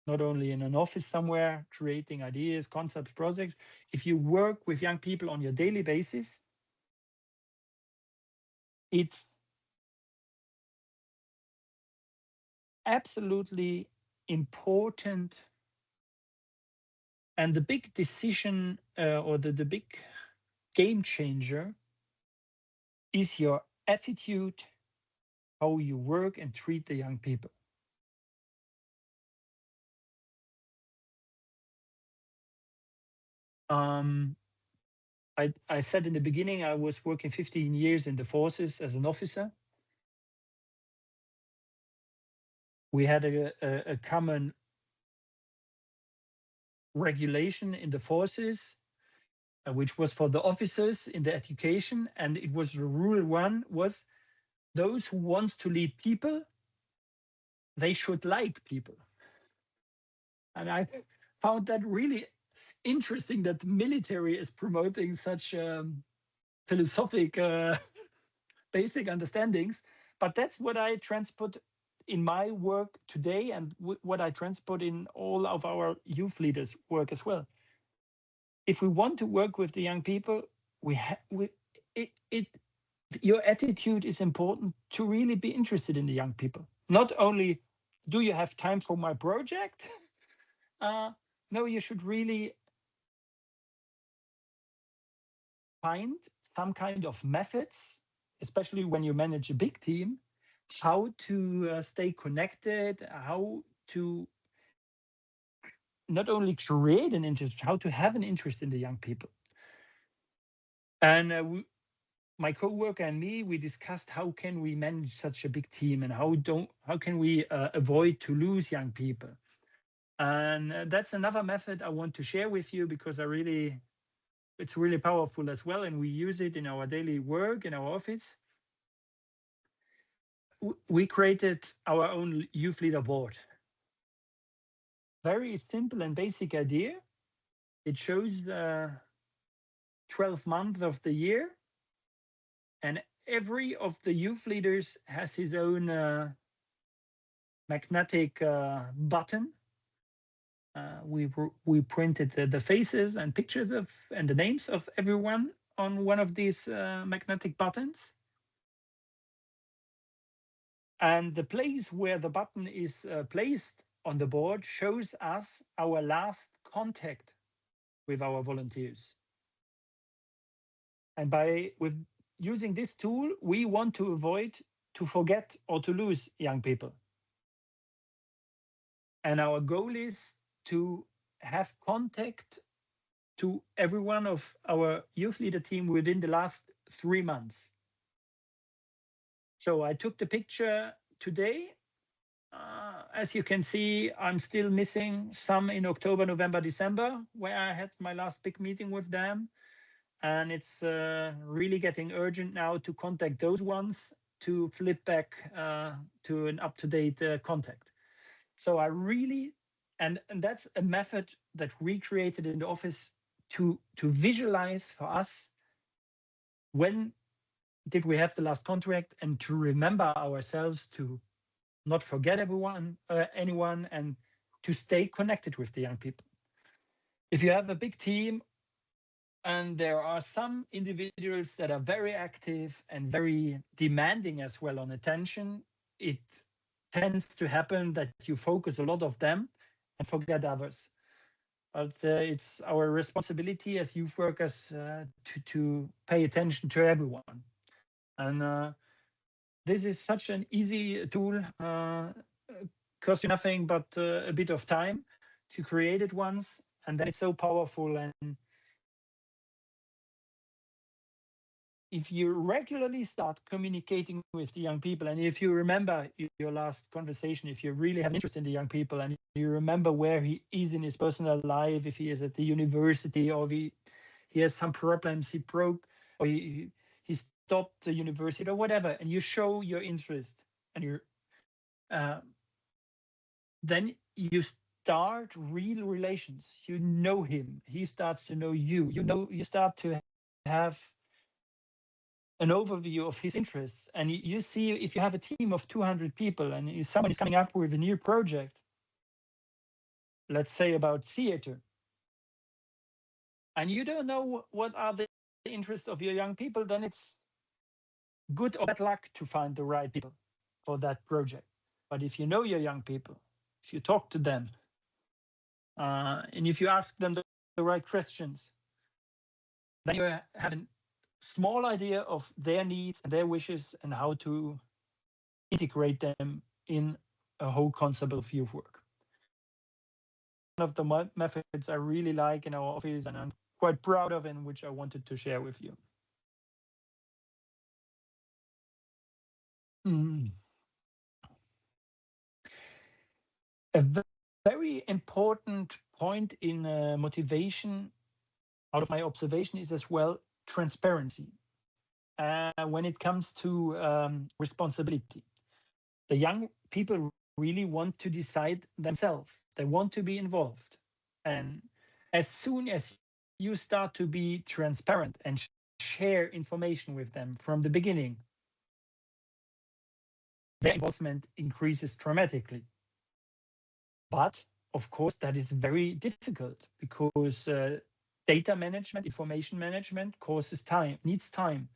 not only in an office somewhere, creating ideas, concepts, projects. If you work with young people on your daily basis, it's absolutely important. And the big decision or the big game changer is your attitude, how you work and treat the young people. I said in the beginning, I was working 15 years in the forces as an officer. We had a common regulation in the forces, which was for the officers in the education. And it was the rule one was those who wants to lead people, they should like people. And I found that really interesting that the military is promoting such philosophic basic understandings. But that's what I transport in my work today, and what I transport in all of our youth leaders' work as well. If we want to work with the young people, your attitude is important to really be interested in the young people. Not only do you have time for my project, no, you should really find some kind of methods, especially when you manage a big team, how to stay connected, how to not only create an interest, how to have an interest in the young people. And my co-worker and me, we discussed how can we manage such a big team, and how can we avoid to lose young people. And that's another method I want to share with you, because it's really powerful as well, and we use it in our daily work in our office. We created our own youth leader board. Very simple and basic idea. It shows 12 months of the year, and every of the youth leaders has his own magnetic button. We printed the faces and pictures of and the names of everyone on one of these magnetic buttons. And the place where the button is placed on the board shows us our last contact with our volunteers. And with using this tool, we want to avoid to forget or to lose young people. And our goal is to have contact to every one of our youth leader team within the last 3 months. So I took the picture today. As you can see, I'm still missing some in October, November, December, where I had my last big meeting with them. And it's really getting urgent now to contact those ones to flip back to an up-to-date contact. So I really, and that's a method that we created in the office to visualize for us when did we have the last contract, and to remember ourselves to not forget anyone, and to stay connected with the young people. If you have a big team and there are some individuals that are very active and very demanding as well on attention, it tends to happen that you focus a lot of them and forget others. But it's our responsibility as youth workers to pay attention to everyone. And this is such an easy tool, costs you nothing but a bit of time to create it once, and then it's so powerful. And if you regularly start communicating with the young people, and if you remember your last conversation, if you really have an interest in the young people and you remember where he is in his personal life, if he is at the university or he has some problems, he broke or he stopped the university or whatever, and you show your interest and you then you start real relations. You know him, he starts to know you. You start to have an overview of his interests, and you see if you have a team of 200 people and someone is coming up with a new project, let's say about theater, and you don't know what are the interests of your young people, then it's good or bad luck to find the right people for that project. But if you know your young people, if you talk to them, and if you ask them the right questions, then you have a small idea of their needs and their wishes and how to integrate them in a whole concept of youth work. One of the methods I really like in our office and I'm quite proud of, and which I wanted to share with you. A very important point in motivation, out of my observation, is as well transparency. When it comes to responsibility, the young people really want to decide themselves. They want to be involved. And as soon as you start to be transparent and share information with them from the beginning, their involvement increases dramatically. But of course, that is very difficult because data management, information management needs time.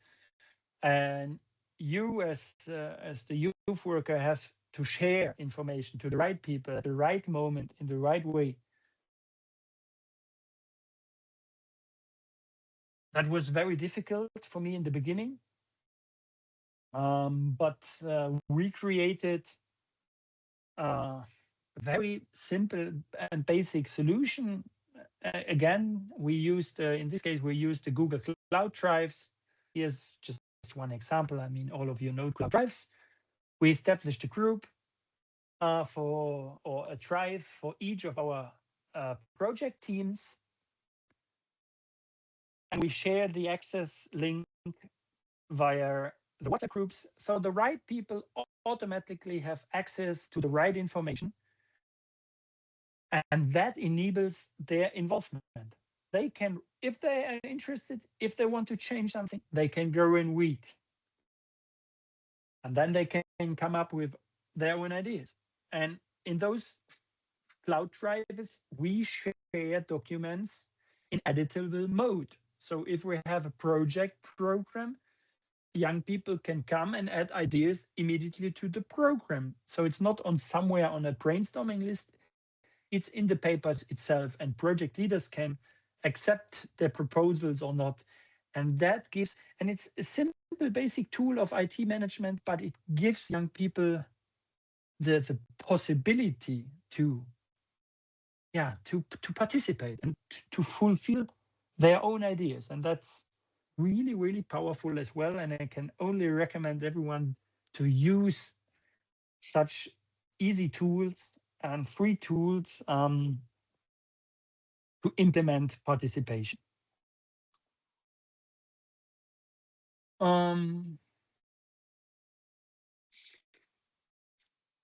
And you as the youth worker have to share information to the right people at the right moment in the right way. That was very difficult for me in the beginning, but we created a very simple and basic solution. Again, we used, in this case, we used the Google Cloud Drives. Here's just one example. I mean, all of you know Cloud Drives. We established a group or a drive for each of our project teams. And we share the access link via the WhatsApp groups. So the right people automatically have access to the right information. And that enables their involvement. They can, if they are interested, if they want to change something, they can go and read. And then they can come up with their own ideas. And in those cloud drives, we share documents in editable mode. So if we have a project program, young people can come and add ideas immediately to the program. So it's not on somewhere on a brainstorming list. It's in the papers itself, and project leaders can accept their proposals or not. And that gives, and it's a simple basic tool of IT management, but it gives young people the possibility to participate and to fulfill their own ideas. And that's really, really powerful as well. And I can only recommend everyone to use such easy tools and free tools to implement participation.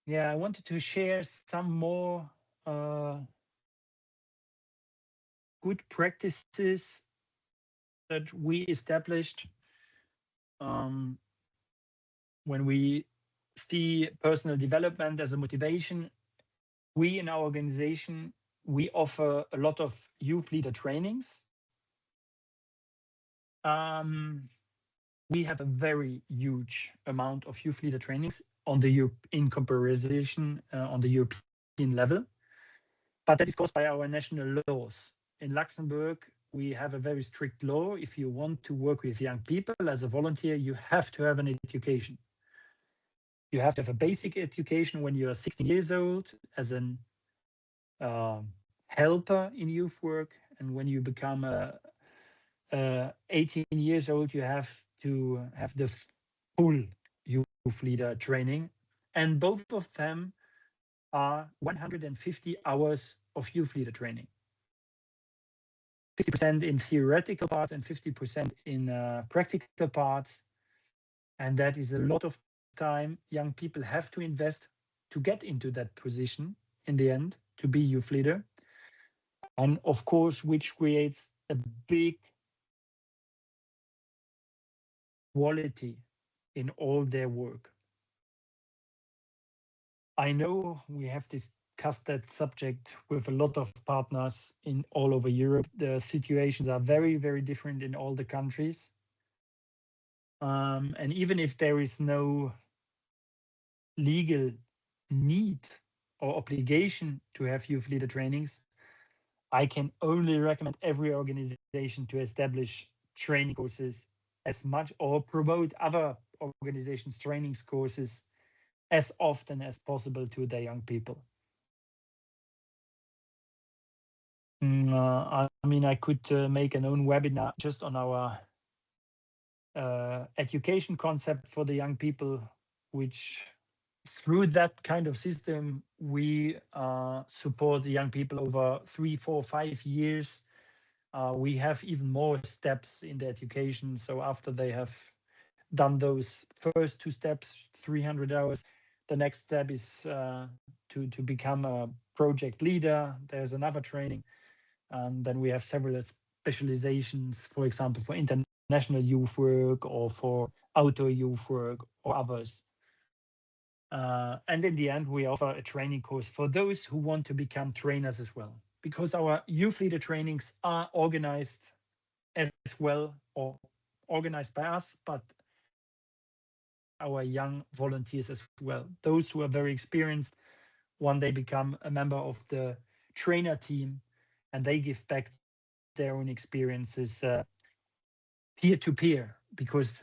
Yeah, I wanted to share some more good practices that we established when we see personal development as a motivation. We in our organization, we offer a lot of youth leader trainings. We have a very huge amount of youth leader trainings on the in comparison on the European level, but that is caused by our national laws. In Luxembourg, we have a very strict law. If you want to work with young people as a volunteer, you have to have an education. You have to have a basic education when you are 16 years old as an helper in youth work, and when you become 18 years old, you have to have the full youth leader training, and both of them are 150 hours of youth leader training. 50% in theoretical parts and 50% in practical parts. And that is a lot of time young people have to invest to get into that position in the end, to be youth leader. And of course, which creates a big quality in all their work. I know we have discussed that subject with a lot of partners in all over Europe. The situations are very, very different in all the countries. And even if there is no legal need or obligation to have youth leader trainings, I can only recommend every organization to establish training courses as much, or promote other organizations' trainings courses as often as possible to their young people. I mean, I could make an own webinar just on our education concept for the young people, which through that kind of system, we support the young people over 3, 4, 5 years. We have even more steps in the education. So after they have done those first 2 steps, 300 hours, the next step is to become a project leader. There's another training. And then we have several specializations, for example, for international youth work or for outdoor youth work or others. And in the end, we offer a training course for those who want to become trainers as well, because our youth leader trainings are organized as well, or organized by us, but our young volunteers as well. Those who are very experienced, one day become a member of the trainer team, and they give back their own experiences peer to peer, because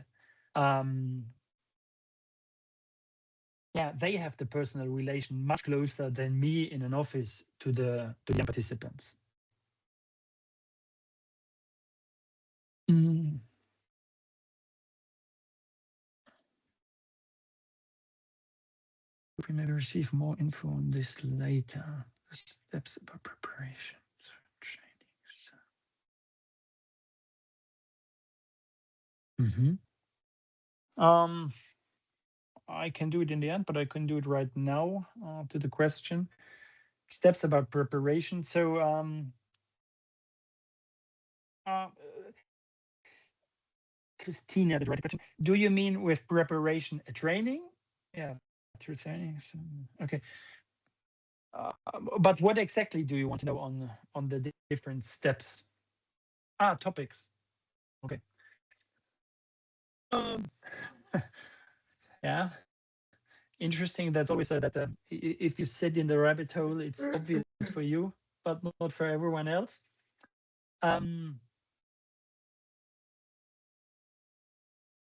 they have the personal relation much closer than me in an office to the young participants. We maybe receive more info on this later. Steps about preparation, trainings. I can do it in the end, but I can do it right now to the question. Steps about preparation. So Christina, the right question. Do you mean with preparation a training? Yeah, through training. Okay. But what exactly do you want to know on the different steps? Topics. Okay. Yeah. Interesting. That's always said that if you sit in the rabbit hole, it's obvious for you, but not for everyone else.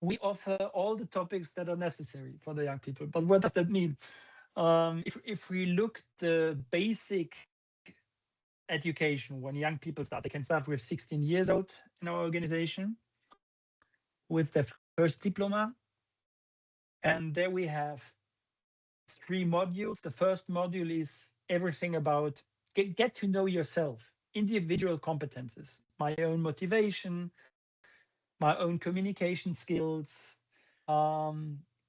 We offer all the topics that are necessary for the young people. But what does that mean? If we look the basic education when young people start, they can start with 16 years old in our organization with their first diploma. And there we have 3 modules. The first module is everything about get to know yourself, individual competences, my own motivation, my own communication skills,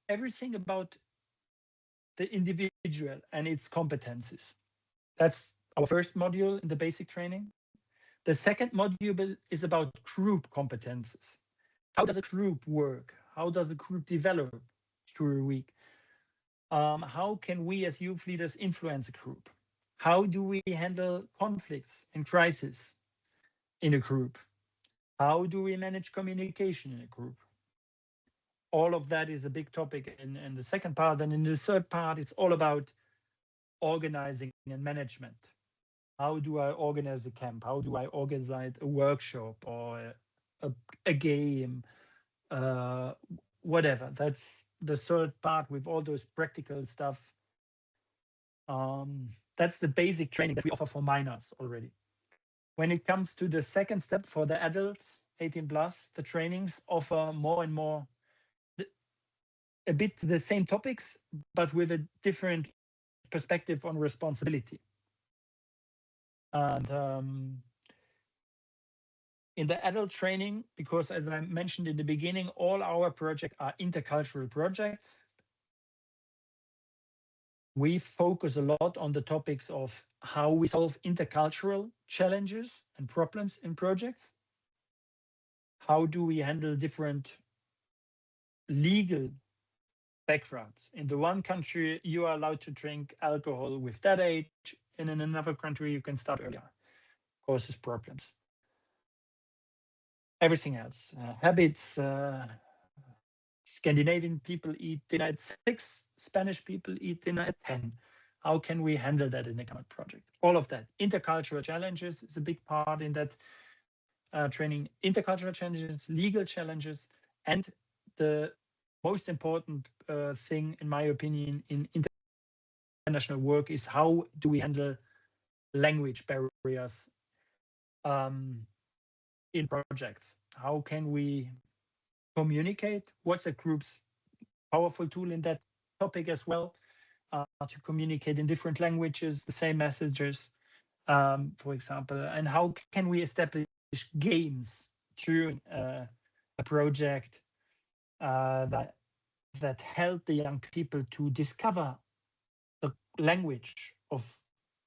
everything about the individual and its competences. That's our first module in the basic training. The second module is about group competences. How does a group work? How does a group develop through a week? How can we as youth leaders influence a group? How do we handle conflicts and crises in a group? How do we manage communication in a group? All of that is a big topic in the second part. And in the third part, it's all about organizing and management. How do I organize a camp? How do I organize a workshop or a game? Whatever. That's the third part with all those practical stuff. That's the basic training that we offer for minors already. When it comes to the second step for the adults, 18 plus, the trainings offer more and more a bit the same topics, but with a different perspective on responsibility. And in the adult training, because as I mentioned in the beginning, all our projects are intercultural projects. We focus a lot on the topics of how we solve intercultural challenges and problems in projects. How do we handle different legal backgrounds? In the one country, you are allowed to drink alcohol with that age, and in another country, you can start earlier. Causes problems. Everything else, habits. Scandinavian people eat dinner at 6, Spanish people eat dinner at 10. How can we handle that in a common project? All of that. Intercultural challenges is a big part in that training. Intercultural challenges, legal challenges, and the most important thing, in my opinion, in international work is how do we handle language barriers in projects? How can we communicate? What's a group's powerful tool in that topic as well, to communicate in different languages, the same messages, for example, and how can we establish games during a project that help the young people to discover the language of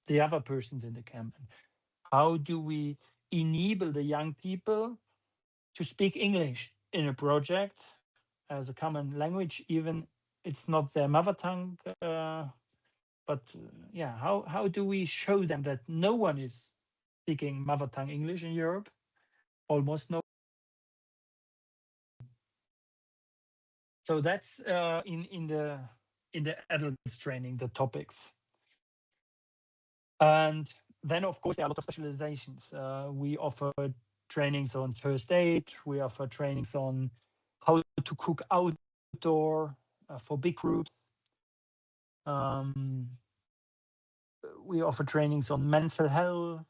the other persons in the camp? How do we enable the young people to speak English in a project as a common language, even it's not their mother tongue, but yeah, how do we show them that no one is speaking mother tongue English in Europe? Almost no. So that's in the adults training, the topics. And then of course there are a lot of specializations. We offer trainings on first aid. We offer trainings on how to cook outdoor for big groups. We offer trainings on mental health.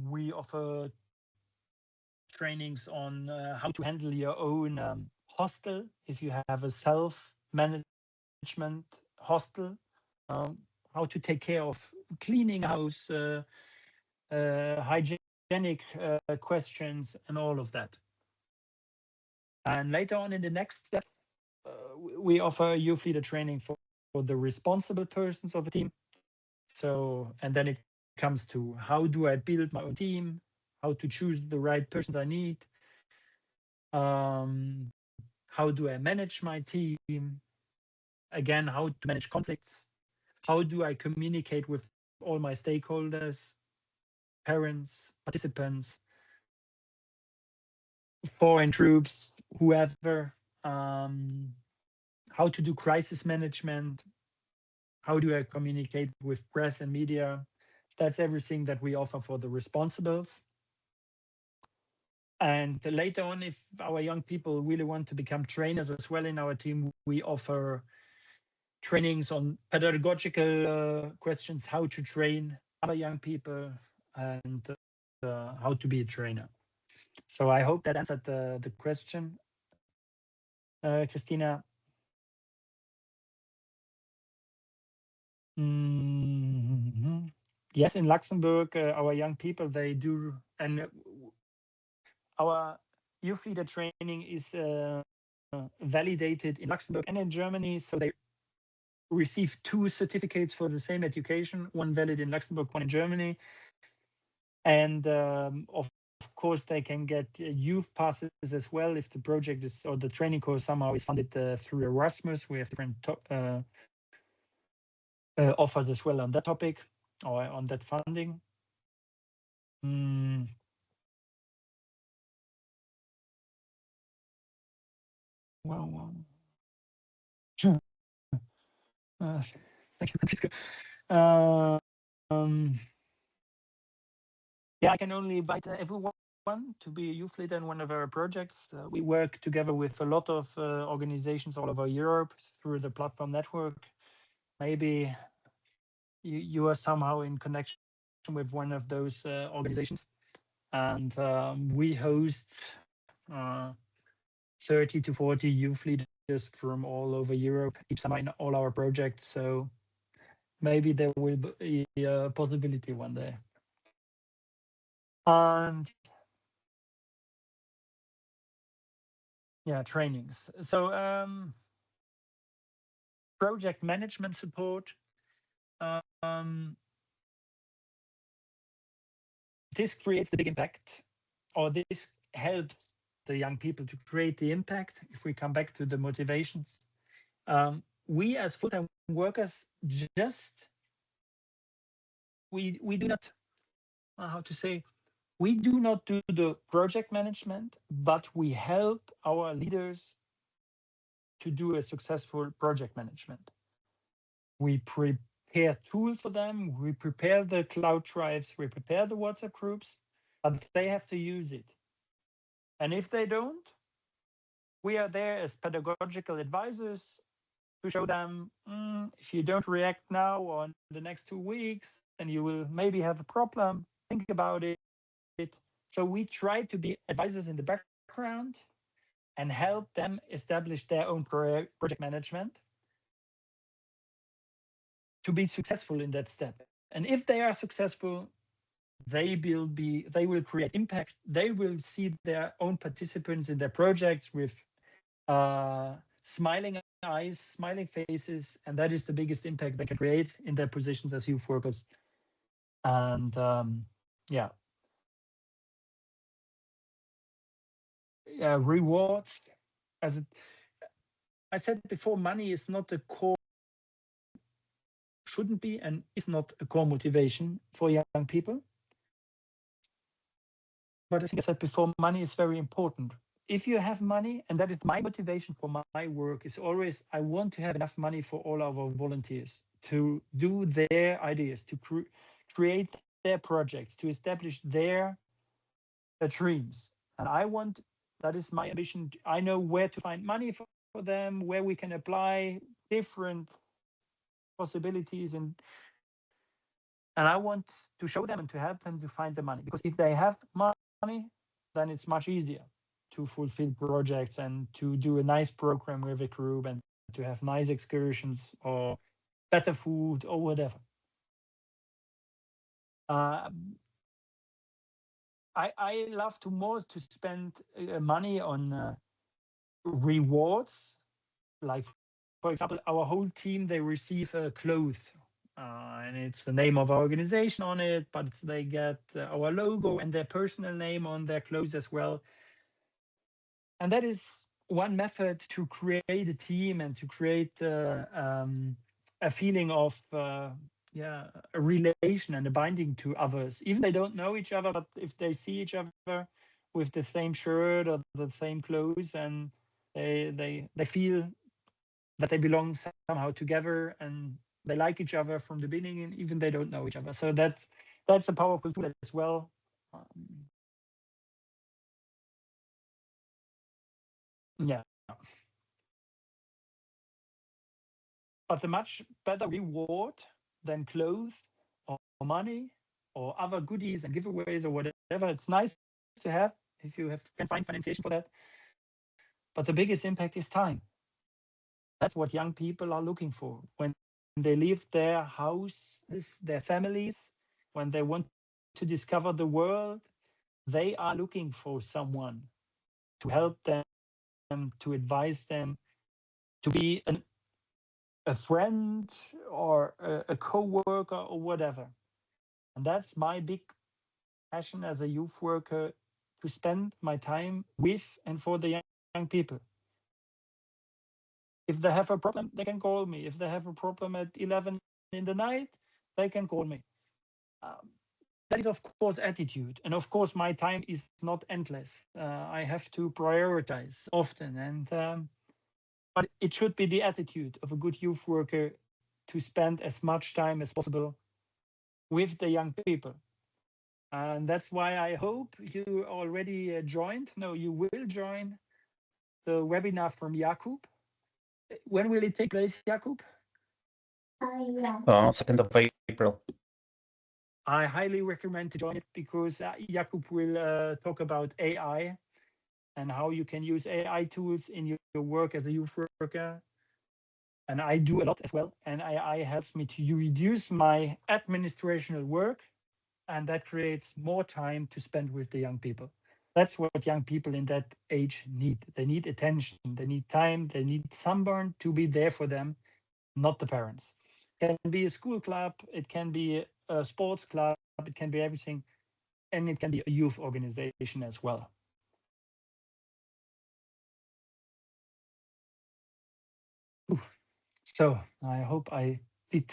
We offer trainings on how to handle your own hostel if you have a self-management hostel. How to take care of cleaning house, hygienic questions, and all of that. And later on in the next step, we offer youth leader training for the responsible persons of a team. So, and then it comes to how do I build my own team, how to choose the right persons I need, how do I manage my team, again, how to manage conflicts, how do I communicate with all my stakeholders, parents, participants, foreign troops, whoever, how to do crisis management, how do I communicate with press and media. That's everything that we offer for the responsibles. And later on, if our young people really want to become trainers as well in our team, we offer trainings on pedagogical questions, how to train other young people, and how to be a trainer. So I hope that answered the question, Christina. Yes, in Luxembourg, our young people, they do, and our youth leader training is validated in Luxembourg and in Germany. So they receive 2 certificates for the same education, one valid in Luxembourg, one in Germany. And of course, they can get youth passes as well if the project is, or the training course somehow is funded through Erasmus. We have different offers as well on that topic or on that funding. Well. Thank you, Francisco. Yeah, I can only invite everyone to be a youth leader in one of our projects. We work together with a lot of organizations all over Europe through the platform network. maybe you are somehow in connection with one of those organizations, and we host 30 to 40 youth leaders from all over Europe each summer in all our projects. So maybe there will be a possibility one day. And yeah, trainings. So project management support. This creates the big impact, or this helps the young people to create the impact. If we come back to the motivations, we as full-time workers we do not, how to say, we do not do the project management, but we help our leaders to do a successful project management. We prepare tools for them, we prepare the cloud drives, we prepare the WhatsApp groups, but they have to use it. And if they don't, we are there as pedagogical advisors to show them, if you don't react now or in the next 2 weeks, then you will maybe have a problem. Think about it. So we try to be advisors in the background and help them establish their own project management to be successful in that step. And if they are successful, they will create impact. They will see their own participants in their projects with smiling eyes, smiling faces, and that is the biggest impact they can create in their positions as youth workers. And rewards. I said before, money is not a core, shouldn't be, and is not a core motivation for young people. But I think I said before, money is very important. If you have money, and that is my motivation for my work, is always I want to have enough money for all our volunteers to do their ideas, to create their projects, to establish their dreams. And that is my ambition. I know where to find money for them, where we can apply different possibilities, and I want to show them and to help them to find the money. Because if they have money, then it's much easier to fulfill projects and to do a nice program with a group and to have nice excursions or better food or whatever. I love more to spend money on rewards. Like, for example, our whole team, they receive clothes. And it's the name of our organization on it, but they get our logo and their personal name on their clothes as well. And that is one method to create a team and to create a feeling of a relation and a binding to others. Even they don't know each other, but if they see each other with the same shirt or the same clothes, and they feel that they belong somehow together and they like each other from the beginning, and even they don't know each other. So that's a powerful tool as well. But a much better reward than clothes or money or other goodies and giveaways or whatever. It's nice to have if you can find financiation for that. But the biggest impact is time. That's what young people are looking for when they leave their houses, their families, when they want to discover the world. They are looking for someone to help them, to advise them, to be a friend or a co-worker or whatever. And that's my big passion as a youth worker, to spend my time with and for the young people. If they have a problem, they can call me. If they have a problem at 11 in the night, they can call me. That is, of course, attitude. And of course, my time is not endless. I have to prioritize often. But it should be the attitude of a good youth worker to spend as much time as possible with the young people. And that's why I hope you already joined. No, you will join the webinar from Jakub. When will it take place, Jakub? 2nd of April. I highly recommend to join it because Jakub will talk about AI and how you can use AI tools in your work as a youth worker. And I do a lot as well. And AI helps me to reduce my administrational work, and that creates more time to spend with the young people. That's what young people in that age need. They need attention, they need time, they need someone to be there for them, not the parents. It can be a school club, it can be a sports club, it can be everything, and it can be a youth organization as well. So I hope I did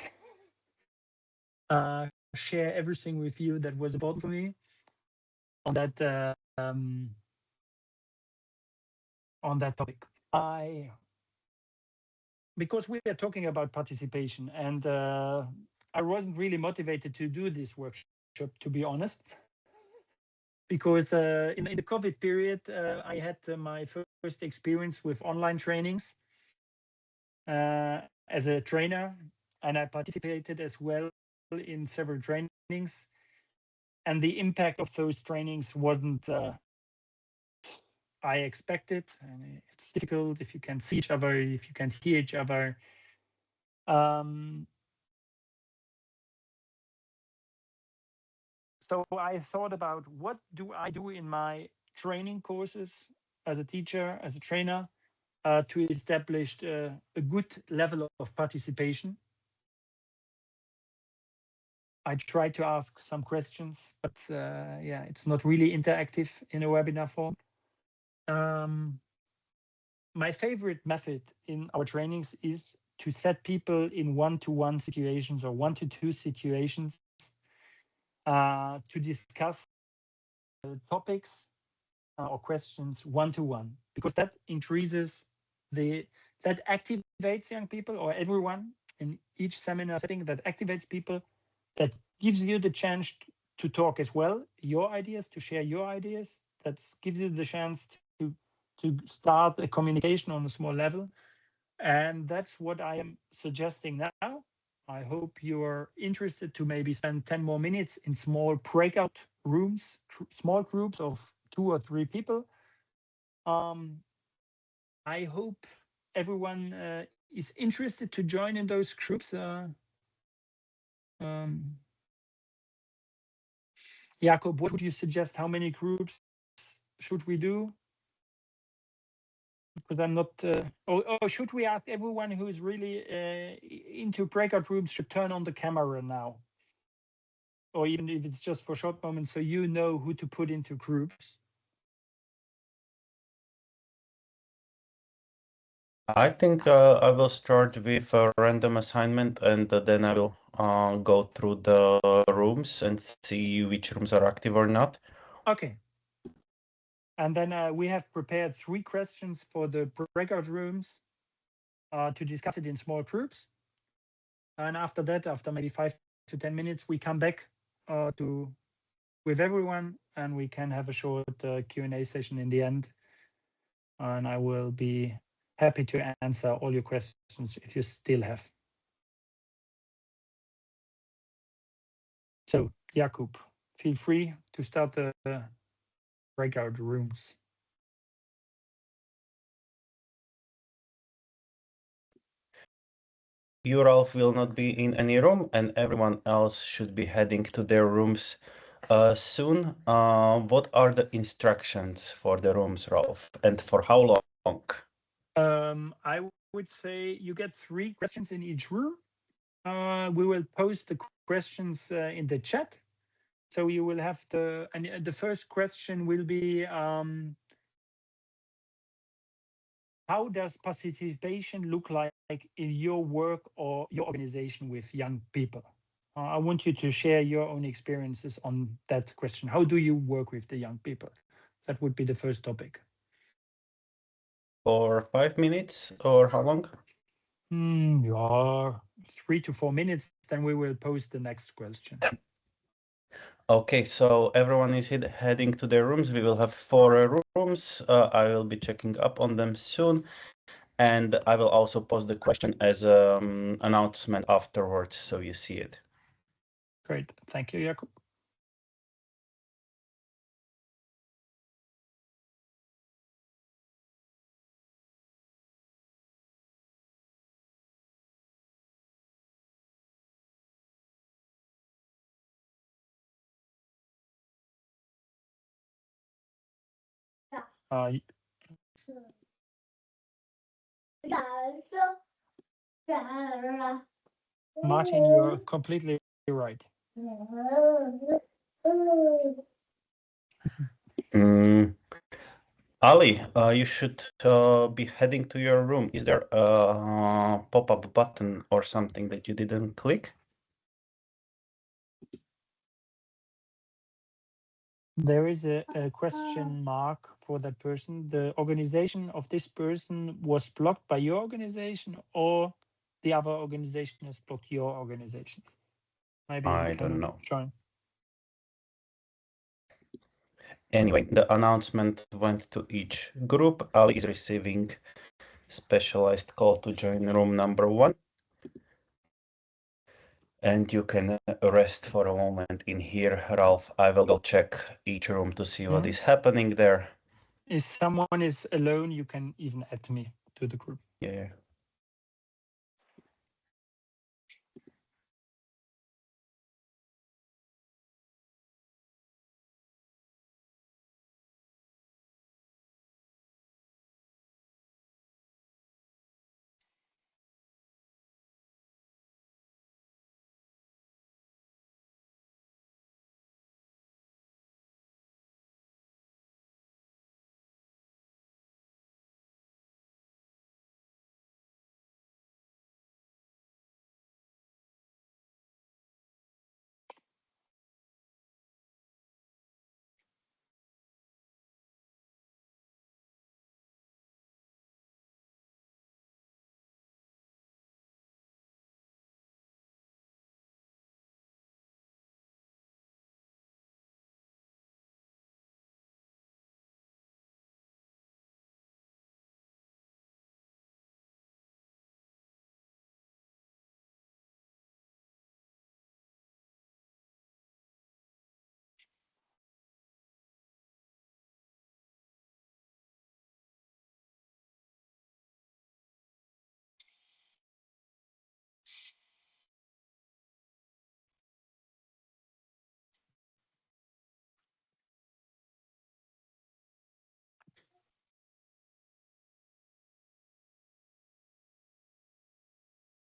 share everything with you that was important for me on that topic. Because we are talking about participation, and I wasn't really motivated to do this workshop, to be honest, because in the COVID period, I had my first experience with online trainings as a trainer, and I participated as well in several trainings, and the impact of those trainings wasn't I expected. And it's difficult if you can't see each other, if you can't hear each other. So I thought about, what do I do in my training courses as a teacher, as a trainer, to establish a good level of participation. I tried to ask some questions, but yeah, it's not really interactive in a webinar form. My favorite method in our trainings is to set people in one-to-one situations or one-to-two situations to discuss topics or questions one-to-one, because that increases that activates young people or everyone in each seminar setting, that activates people, that gives you the chance to talk as well, your ideas, to share your ideas, that gives you the chance to start a communication on a small level. And that's what I am suggesting now. I hope you're interested to maybe spend 10 more minutes in small breakout rooms, small groups of 2 or 3 people. I hope everyone is interested to join in those groups. Jakob, what would you suggest? How many groups should we do? Because I'm not. Or should we ask everyone who is really into breakout rooms to turn on the camera now? Or even if it's just for short moments, so you know who to put into groups. I think I will start with a random assignment, and then I will go through the rooms and see which rooms are active or not. Okay. And then we have prepared 3 questions for the breakout rooms to discuss it in small groups. And after that, after maybe 5 to 10 minutes, we come back with everyone, and we can have a short Q&A session in the end. And I will be happy to answer all your questions if you still have. So, Jakub, feel free to start the breakout rooms. You, Ralph, will not be in any room, and everyone else should be heading to their rooms soon. What are the instructions for the rooms, Ralph, and for how long? I would say you get 3 questions in each room. We will post the questions in the chat. So you will have the first question will be, how does participation look like in your work or your organization with young people? I want you to share your own experiences on that question. How do you work with the young people? That would be the first topic. For 5 minutes, or how long? Yeah, 3 to 4 minutes, then we will post the next question. Okay, so everyone is heading to their rooms. We will have 4 rooms. I will be checking up on them soon. And I will also post the question as an announcement afterwards, so you see it. Great. Thank you, Jakub. Martin, you're completely right. Ali, you should be heading to your room. Is there a pop-up button or something that you didn't click? There is a question mark for that person. The organization of this person was blocked by your organization, or the other organization has blocked your organization? Maybe you I don't can know. join. Anyway, the announcement went to each group. Ali is receiving specialized call to join room number 1. And you can rest for a moment in here, Ralph. I will go check each room to see what is happening there. If someone is alone, you can even add me to the group. Yeah.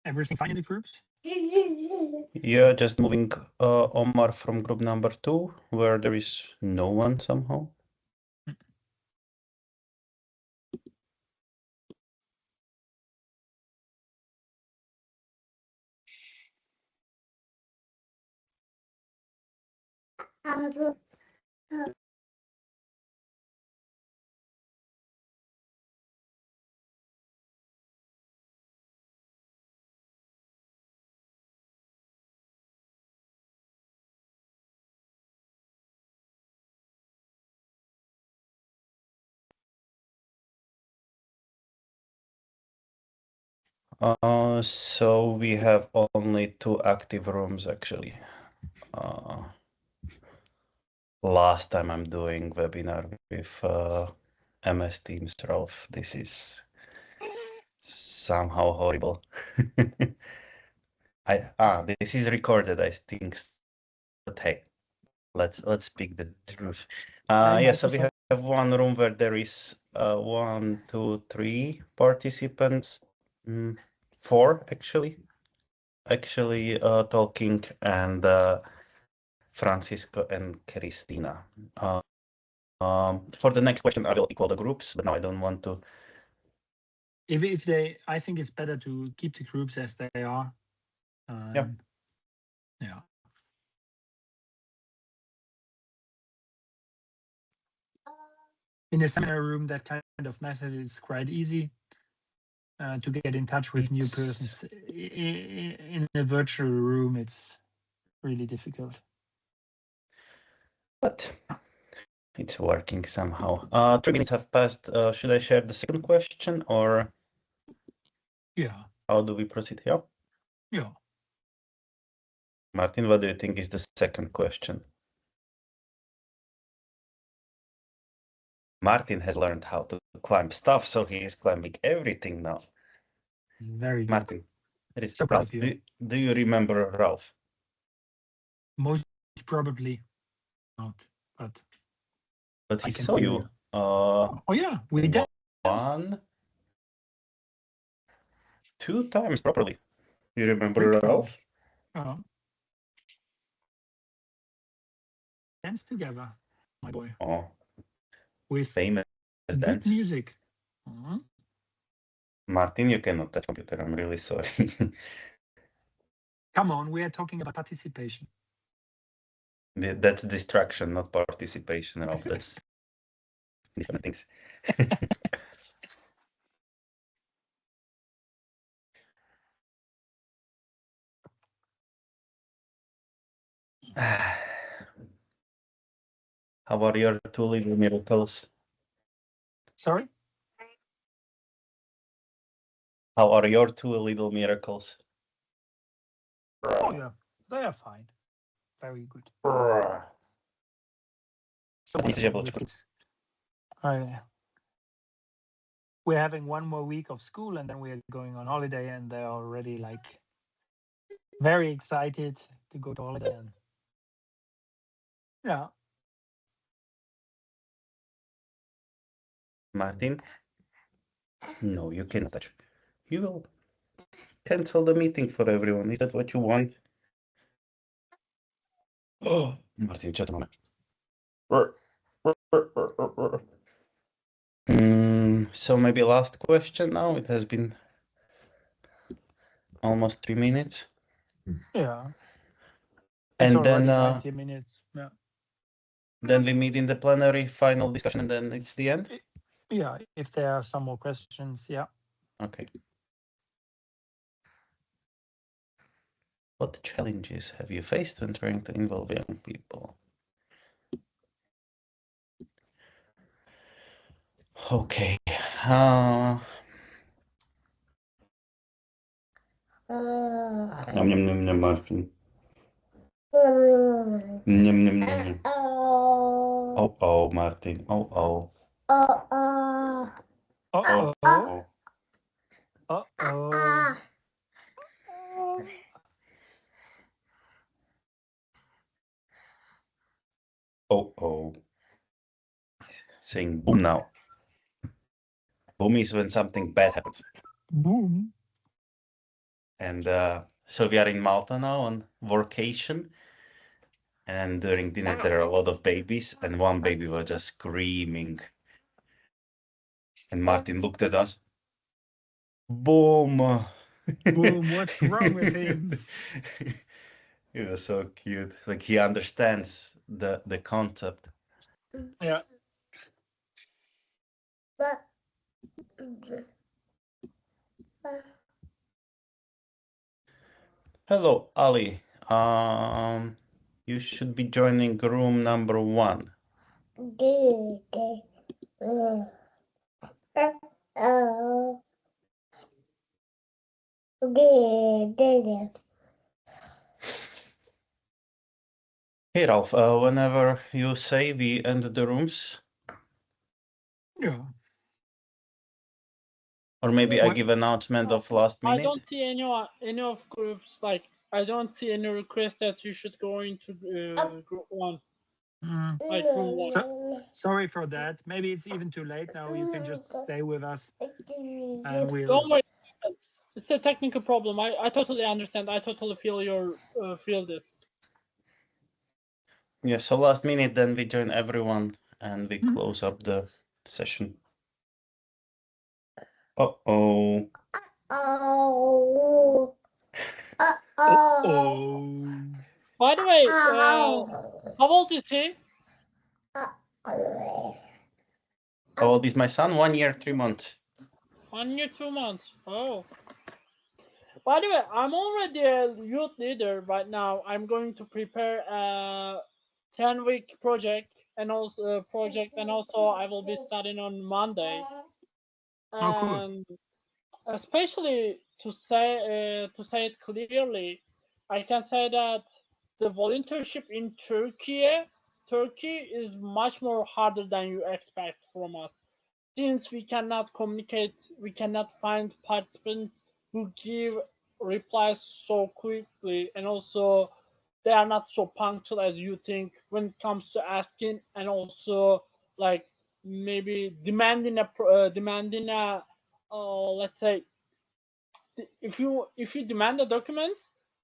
Everything fine in the groups? Yeah, just moving Omar from group number 2, where there is no one somehow. So we have only 2 active rooms actually. Last time I'm doing webinar with MS Teams, Ralph. This is somehow horrible. This is recorded, I think. But hey, let's speak the truth. Yeah, so we have one room where there is 1, 2, 3 participants, 4 actually talking, and Francisco and Cristina. For the next question, I will equal the groups, but now I don't want to. If they, I think it's better to keep the groups as they are. Yeah. In a seminar room, that kind of method is quite easy to get in touch with new persons. In a virtual room, it's really difficult. But it's working somehow. 3 minutes have passed. Should I share the second question or? Yeah. How do we proceed here? Yeah. Martin, what do you think is the second question? Martin has learned how to climb stuff, so he is climbing everything now. Very good. Martin, So proud of you. do you remember Ralph? Most probably not, but But I he can saw feel you. you. Oh yeah, we danced. 1, 2 times properly. You remember 3 Ralph? times. Dance together, my boy. Oh, With famous good dance. music. Mhm. Martin, you cannot touch computer. I'm really sorry. Come on, we are talking about participation. That's distraction, not participation, Ralph. That's different things. How are your 2 little miracles? Sorry? How are your 2 little miracles? Oh yeah, they are fine. Very good. So we're having 1 more week of school and then we are going on holiday, and they're already like very excited to go to holiday. And yeah. Martin? No, you cannot touch. You will cancel the meeting for everyone. Is that what you want? Oh, Martin, chat a moment. So maybe last question now. It has been almost 3 minutes. Yeah. And It's then already 90 minutes. Yeah. Then we meet in the plenary, final discussion, and then it's the end? Yeah, if there are some more questions, yeah. Okay. What challenges have you faced when trying to involve young people? Okay. Nom, nom, nom, nom, Martin. Nom, nom, nom, nom. Oh, oh, Martin. Oh, oh. Uh-oh. Oh, oh. Uh-oh. Oh, oh. Saying boom now. Boom is when something bad happens. Boom. And so we are in Malta now on vacation. And during dinner, there are a lot of babies, and one baby was just screaming. And Martin looked at us. Boom! Boom, what's wrong with him? It was so cute. Like he understands the concept. Yeah. Hello, Ali. You should be joining room number 1. Hey, Ralph, whenever you say, we end the rooms. Yeah. Or maybe I give announcement of last minute. I don't see any of groups, like, I don't see any request that you should go into group 1. Like room 1. Sorry for that. Maybe it's even too late now. You can just stay with us. And Don't worry. It's a technical problem. I totally understand. I totally feel this. Yeah, so last minute, then we join everyone and we close up the session. Uh-oh. Uh-oh. By the way, how old is he? How old is my son? 1 year, 3 months. 1 year, 2 months. Oh. By the way, I'm already a youth leader right now. I'm going to prepare a 10-week project, and also I will be studying on Monday. Oh, cool. And especially to say it clearly, I can say that the volunteership in Turkey is much more harder than you expect from us. Since we cannot communicate, we cannot find participants who give replies so quickly, and also they are not so punctual as you think when it comes to asking, and also like maybe demanding a let's say if you demand a document,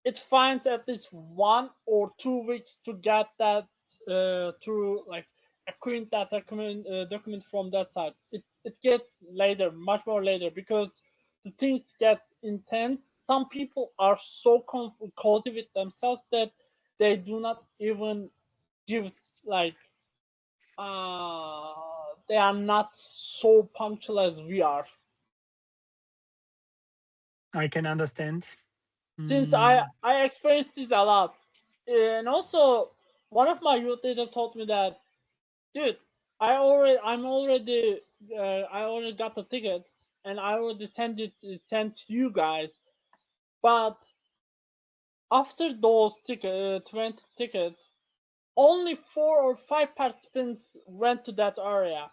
it finds at least 1 or 2 weeks to get that to like acquaint that document from that side. It gets later, much more later, because the things get intense. Some people are so cozy with themselves that they do not even give like they are not so punctual as we are. I can understand. Since Mm, I experienced this a lot, and also one of my youth leaders told me that, dude, I already got the ticket, and I already sent you guys, but after those 20 tickets, only 4 or 5 participants went to that area,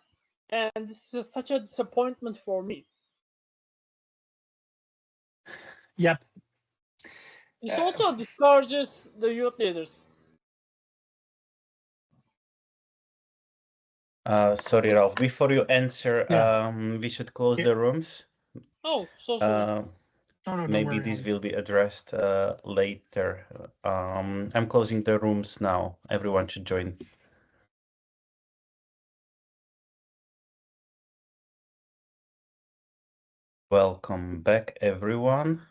and this is such a disappointment for me. yep. This also discourages the youth leaders. Sorry, Ralph. Before you answer, Yeah. we should close Yeah. the rooms. Oh, so sorry. No, don't Maybe worry, this Ali. will be addressed later. I'm closing the rooms now. Everyone should join. Welcome back, everyone.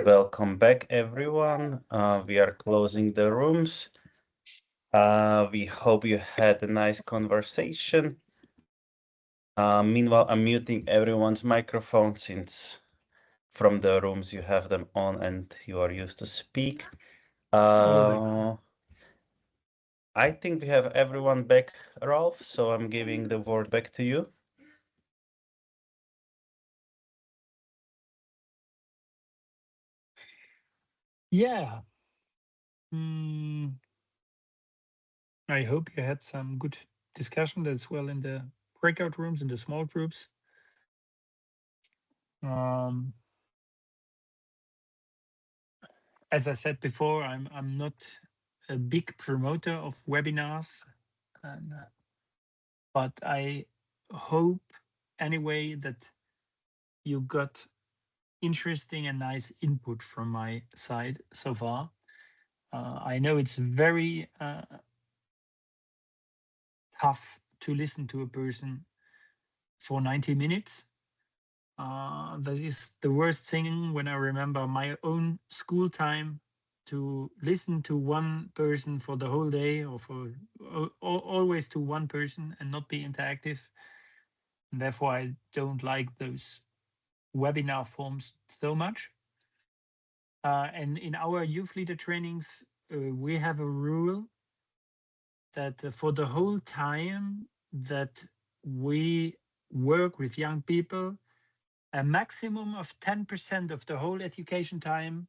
Welcome back, everyone. We are closing the rooms. We hope you had a nice conversation. Meanwhile, I'm muting everyone's microphone since from the rooms you have them on and you are used to speak. I think we have everyone back, Ralph, so I'm giving the word back to you. Yeah. I hope you had some good discussion as well in the breakout rooms, in the small groups. As I said before, I'm not a big promoter of webinars, but I hope anyway that you got interesting and nice input from my side so far. I know it's very tough to listen to a person for 90 minutes. That is the worst thing when I remember my own school time, to listen to one person for the whole day, or for always to one person and not be interactive. And therefore, I don't like those webinar forms so much. And in our youth leader trainings, we have a rule that for the whole time that we work with young people, a maximum of 10% of the whole education time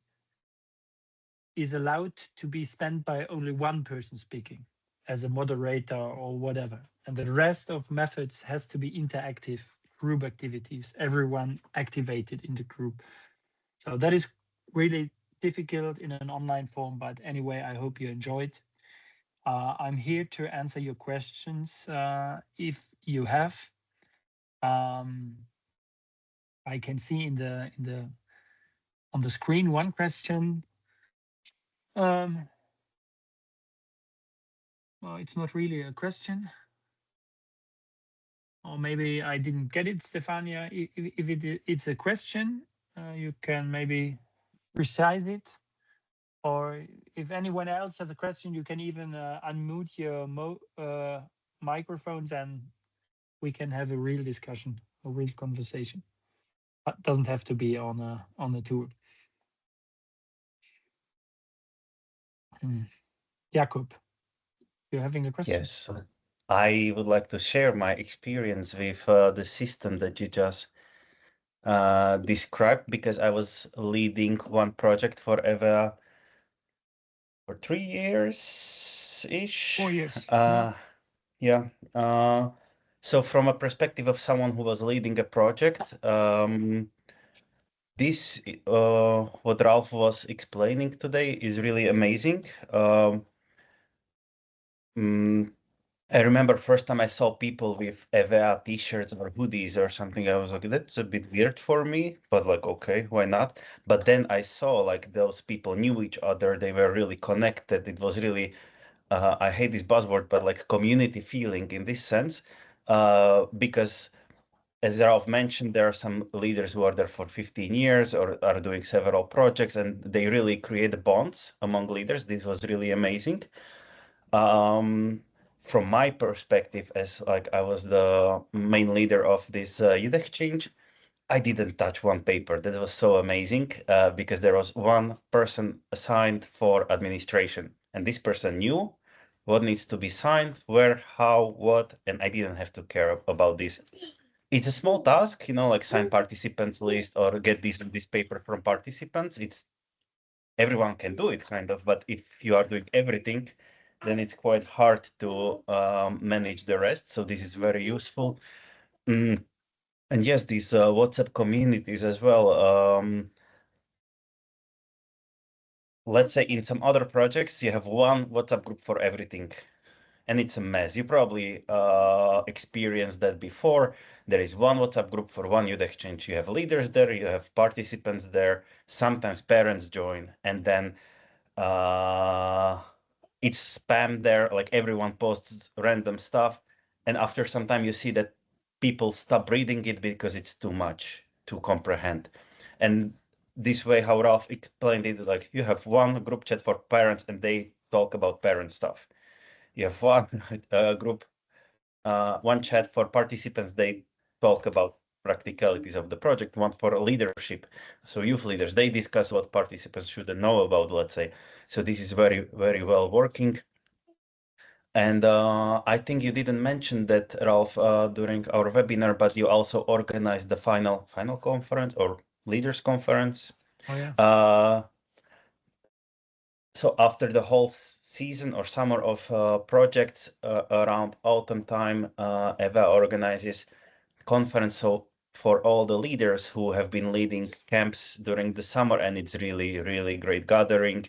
is allowed to be spent by only one person speaking as a moderator or whatever. And the rest of methods has to be interactive group activities, everyone activated in the group. So that is really difficult in an online form, but anyway, I hope you enjoyed. I'm here to answer your questions if you have. I can see on the screen one question. Well, it's not really a question, or maybe I didn't get it, Stefania. If it's a question, you can maybe resize it, or if anyone else has a question, you can even unmute your microphones and we can have a real discussion, a real conversation. It doesn't have to be on a tool. Jakob, you're having a question? Yes. I would like to share my experience with the system that you just described, because I was leading one project for EVA for 3 years-ish. 4 years. Yeah. So from a perspective of someone who was leading a project, this what Ralph was explaining today is really amazing. I remember first time I saw people with EVA t-shirts or hoodies or something, I was like, that's a bit weird for me, but like, okay, why not? But then I saw like those people knew each other, they were really connected. It was really, I hate this buzzword, but like community feeling in this sense, because as Ralph mentioned, there are some leaders who are there for 15 years or are doing several projects, and they really create bonds among leaders. This was really amazing. From my perspective, as like I was the main leader of this youth exchange, I didn't touch one paper. That was so amazing because there was one person assigned for administration, and this person knew what needs to be signed, where, how, what, and I didn't have to care about this. It's a small task, you know, like sign participants list or get this paper from participants. It's everyone can do it kind of, but if you are doing everything, then it's quite hard to manage the rest. So this is very useful. And yes, these WhatsApp communities as well. Let's say in some other projects, you have one WhatsApp group for everything, and it's a mess. You probably experienced that before. There is one WhatsApp group for one youth exchange. You have leaders there, you have participants there, sometimes parents join, and then it's spam there, like everyone posts random stuff, and after some time you see that people stop reading it because it's too much to comprehend. And this way, how Ralph explained it, like you have one group chat for parents and they talk about parent stuff. You have one group, one chat for participants, they talk about practicalities of the project, one for leadership. So youth leaders, they discuss what participants should know about, let's say. So this is very, very well working. And I think you didn't mention that, Ralph, during our webinar, but you also organized the final conference or leaders conference. Oh yeah. So after the whole season or summer of projects around autumn time, EVA organizes conference so for all the leaders who have been leading camps during the summer, and it's really, really great gathering.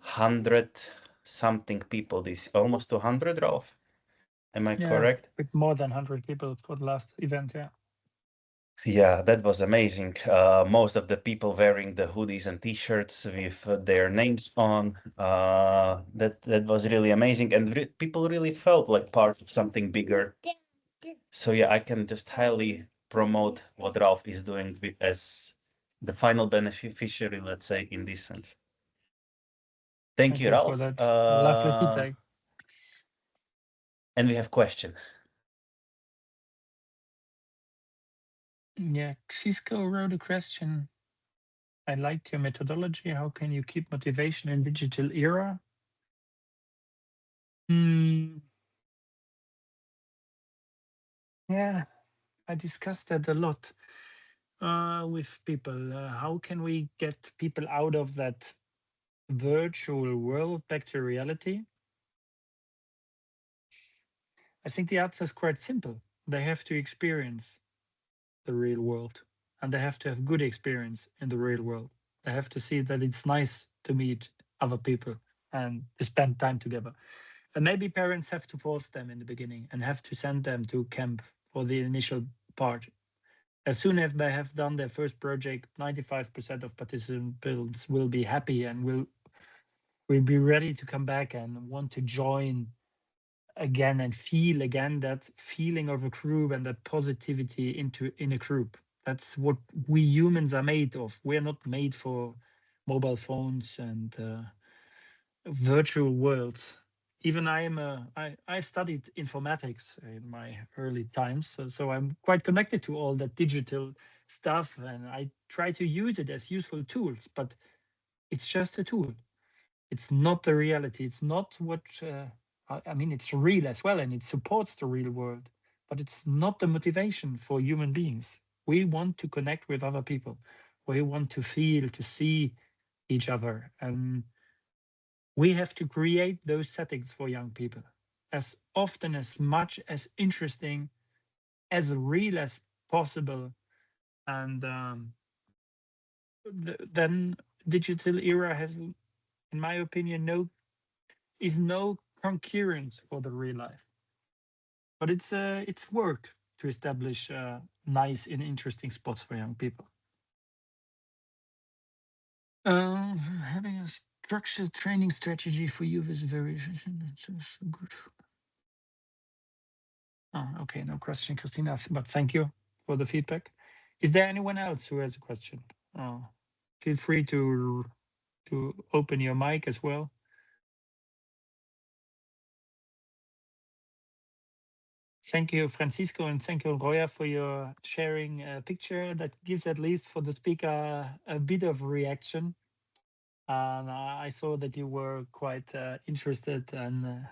100 something people, this almost 200, Ralph. Am I correct? With more than 100 people for the last event, yeah. Yeah, that was amazing. Most of the people wearing the hoodies and t-shirts with their names on. That was really amazing, and people really felt like part of something bigger. So yeah, I can just highly promote what Ralph is doing as the final beneficiary, let's say, in this sense. Thank you, Ralph. For that lovely feedback. And we have question. Yeah, Cisco wrote a question. I liked your methodology. How can you keep motivation in digital era? Yeah, I discussed that a lot with people. How can we get people out of that virtual world back to reality? I think the answer is quite simple. They have to experience the real world, and they have to have good experience in the real world. They have to see that it's nice to meet other people and to spend time together. And maybe parents have to force them in the beginning and have to send them to camp for the initial part. As soon as they have done their first project, 95% of participants will be happy and will be ready to come back and want to join again and feel again that feeling of a group and that positivity in a group. That's what we humans are made of. We're not made for mobile phones and virtual worlds. Even I studied informatics in my early times, so I'm quite connected to all that digital stuff, and I try to use it as useful tools. But it's just a tool. It's not the reality. It's not what I mean, it's real as well, and it supports the real world, but it's not the motivation for human beings. We want to connect with other people. We want to feel, to see each other, and we have to create those settings for young people as often, as much as interesting, as real as possible. And then digital era has, in my opinion, is no concurrence for the real life. But it's work to establish nice and interesting spots for young people. Having a structured training strategy for youth is very efficient. It's so good. Oh, okay, no question, Christina, but thank you for the feedback. Is there anyone else who has a question? Feel free to open your mic as well. Thank you, Francisco, and thank you, Roya, for your sharing a picture that gives, at least for the speaker, a bit of reaction. I saw that you were quite interested and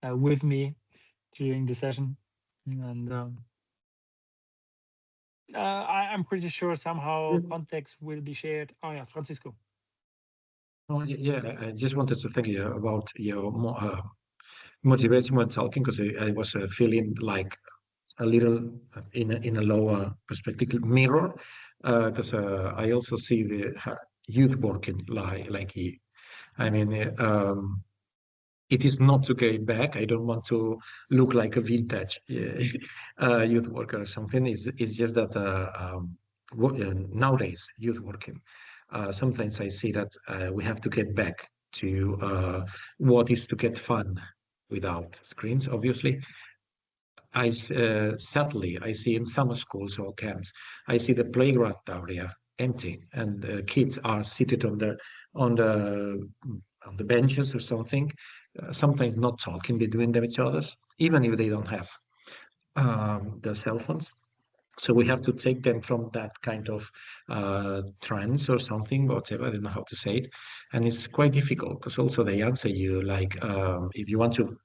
with me during the session, and I'm pretty sure somehow context will be shared. Oh yeah, Francisco. Oh, yeah, I just wanted to thank you about your motivation when talking, because I was feeling like a little in a lower perspective mirror, because I also see the youth working like you. I mean, it is not to get back. I don't want to look like a vintage youth worker or something. It's just that nowadays youth working, sometimes I see that we have to get back to what is to get fun without screens, obviously. Sadly, I see in some schools or camps, I see the playground area empty, and kids are seated on the benches or something, sometimes not talking between them each others, even if they don't have the cell phones. So we have to take them from that kind of trance or something, whatever, I don't know how to say it. And it's quite difficult, because also they answer you like, if you want to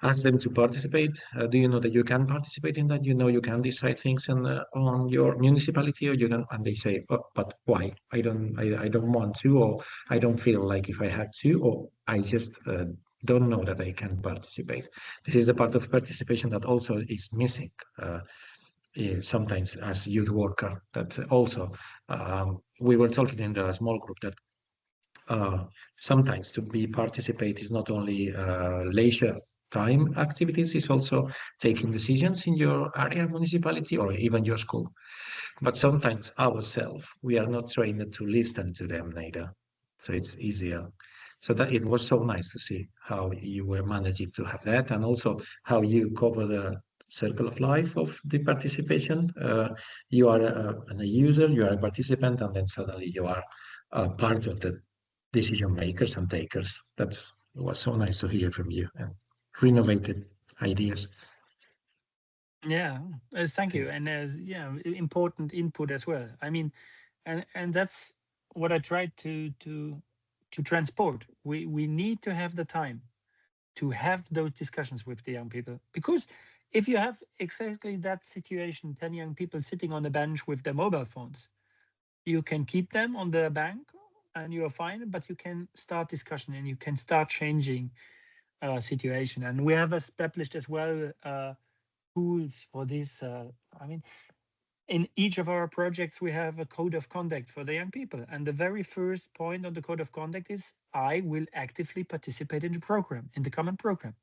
ask them to participate. Do you know that you can participate in that? You know you can decide things on your municipality, or you can, and they say, oh, but why? I don't want to, or I don't feel like if I had to, or I just don't know that I can participate. This is the part of participation that also is missing sometimes as youth worker. That also we were talking in the small group that sometimes to be participate is not only leisure time activities, it's also taking decisions in your area, municipality, or even your school. But sometimes ourselves, we are not trained to listen to them neither. So it's easier. So that it was so nice to see how you were managing to have that, and also how you cover the circle of life of the participation. You are a user, you are a participant, and then suddenly you are part of the decision makers and takers. That was so nice to hear from you, and renovated ideas. Yeah, thank you, and yeah, important input as well. I mean, and that's what I tried to transport. We need to have the time to have those discussions with the young people, because if you have exactly that situation, 10 young people sitting on a bench with their mobile phones, you can keep them on the bank and you're fine, but you can start discussion and you can start changing situation. And we have established as well tools for this. I mean, in each of our projects, we have a code of conduct for the young people. And the very first point on the code of conduct is, I will actively participate in the program, in the common program.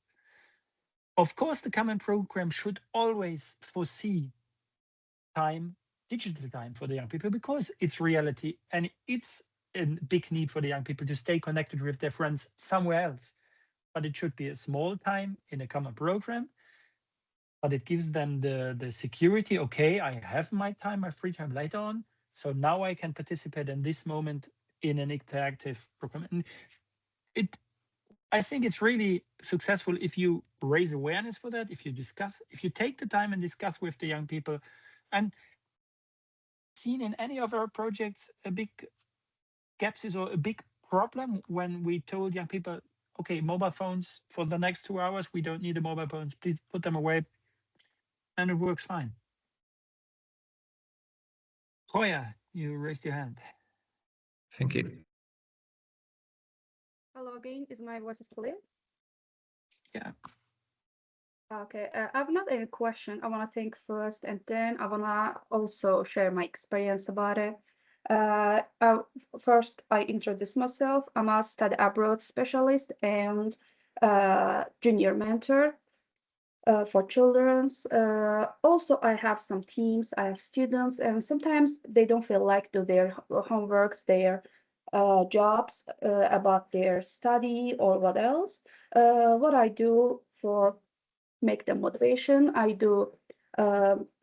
Of course, the common program should always foresee time, digital time for the young people, because it's reality and it's a big need for the young people to stay connected with their friends somewhere else. But it should be a small time in a common program, but it gives them the security. Okay, I have my time, my free time later on. So now I can participate in this moment in an interactive program. And I think it's really successful if you raise awareness for that, if you take the time and discuss with the young people. And seen in any of our projects, a big gaps is or a big problem when we told young people, okay, mobile phones for the next 2 hours, we don't need the mobile phones, please put them away. And it works fine. Hoya, you raised your hand. Thank you. Hello again. Is my voice clear? Yeah. Okay. I've not any question. I want to thank first, and then I want to also share my experience about it. First, I introduce myself. I'm a study abroad specialist and junior mentor for children's. Also, I have some teams. I have students, and sometimes they don't feel like do their homeworks, their jobs about their study or what else. What I do for make them motivation, I do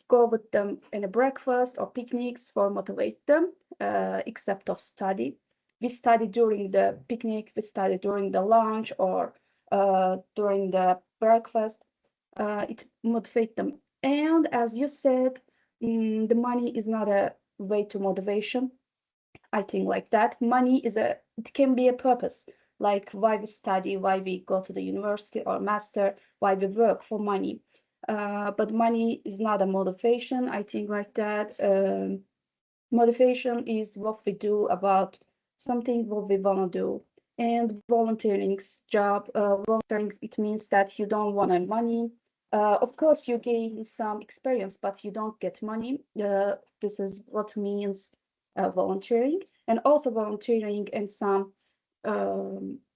go with them in a breakfast or picnics for motivate them, except of study. We study during the picnic, we study during the lunch or during the breakfast. It motivate them. And as you said, the money is not a way to motivation. I think like that. Money is it can be a purpose, like why we study, why we go to the university or master, why we work for money. But money is not a motivation. I think like that. Motivation is what we do about something what we want to do. And volunteering's job, volunteering, it means that you don't want any money. Of course, you gain some experience, but you don't get money. This is what means volunteering. And also volunteering and some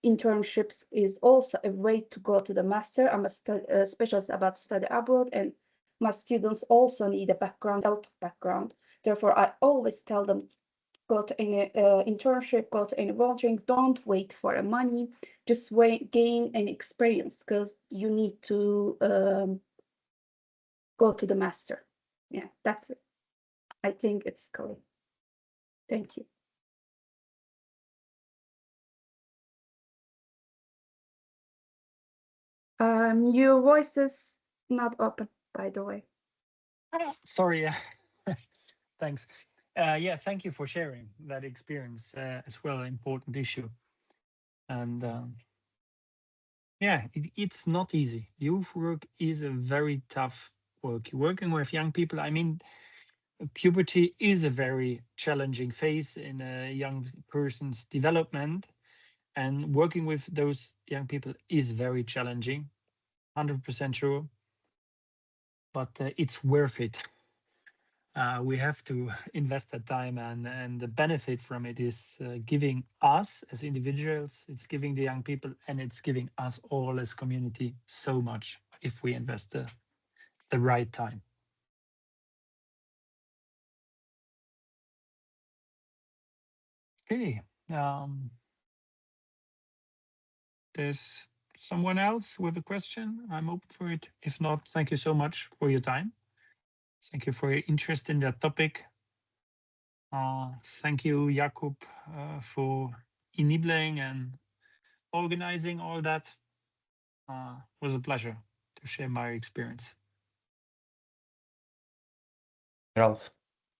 internships is also a way to go to the master. I'm a specialist about study abroad, and my students also need a background, health background. Therefore, I always tell them, go to any internship, go to any volunteering, don't wait for a money, just wait, gain an experience, because you need to go to the master. Yeah, that's it. I think it's clear. Thank you. Your voice is not open, by the way. Sorry. Thanks. Yeah, thank you for sharing that experience as well, an important issue. And yeah, it's not easy. Youth work is a very tough work. Working with young people, I mean, puberty is a very challenging phase in a young person's development. And working with those young people is very challenging, 100% sure. But it's worth it. We have to invest that time, and the benefit from it is giving us as individuals, it's giving the young people, and it's giving us all as community so much if we invest the right time. Okay. There's someone else with a question. I'm open for it. If not, thank you so much for your time. Thank you for your interest in that topic. Thank you, Jakub, for enabling and organizing all that. Was a pleasure to share my experience. Ralph,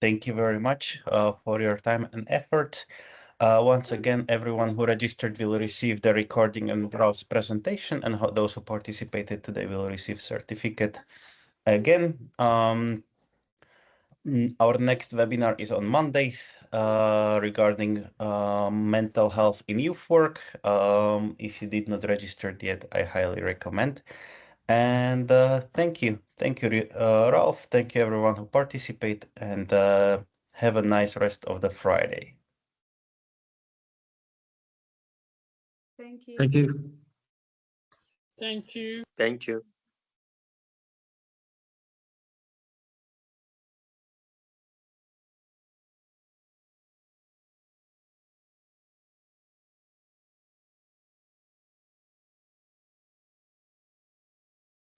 thank you very much for your time and effort. Once again, everyone who registered will receive the recording and Ralph's presentation, and those who participated today will receive certificate. Again, our next webinar is on Monday regarding mental health in youth work. If you did not register yet, I highly recommend. And thank you, Ralph. Thank you, everyone who participate, and have a nice rest of the Friday. Thank you. Thank you. Thank you. Thank you.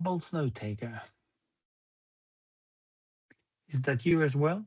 Bold Snow Taker. Is that you as well?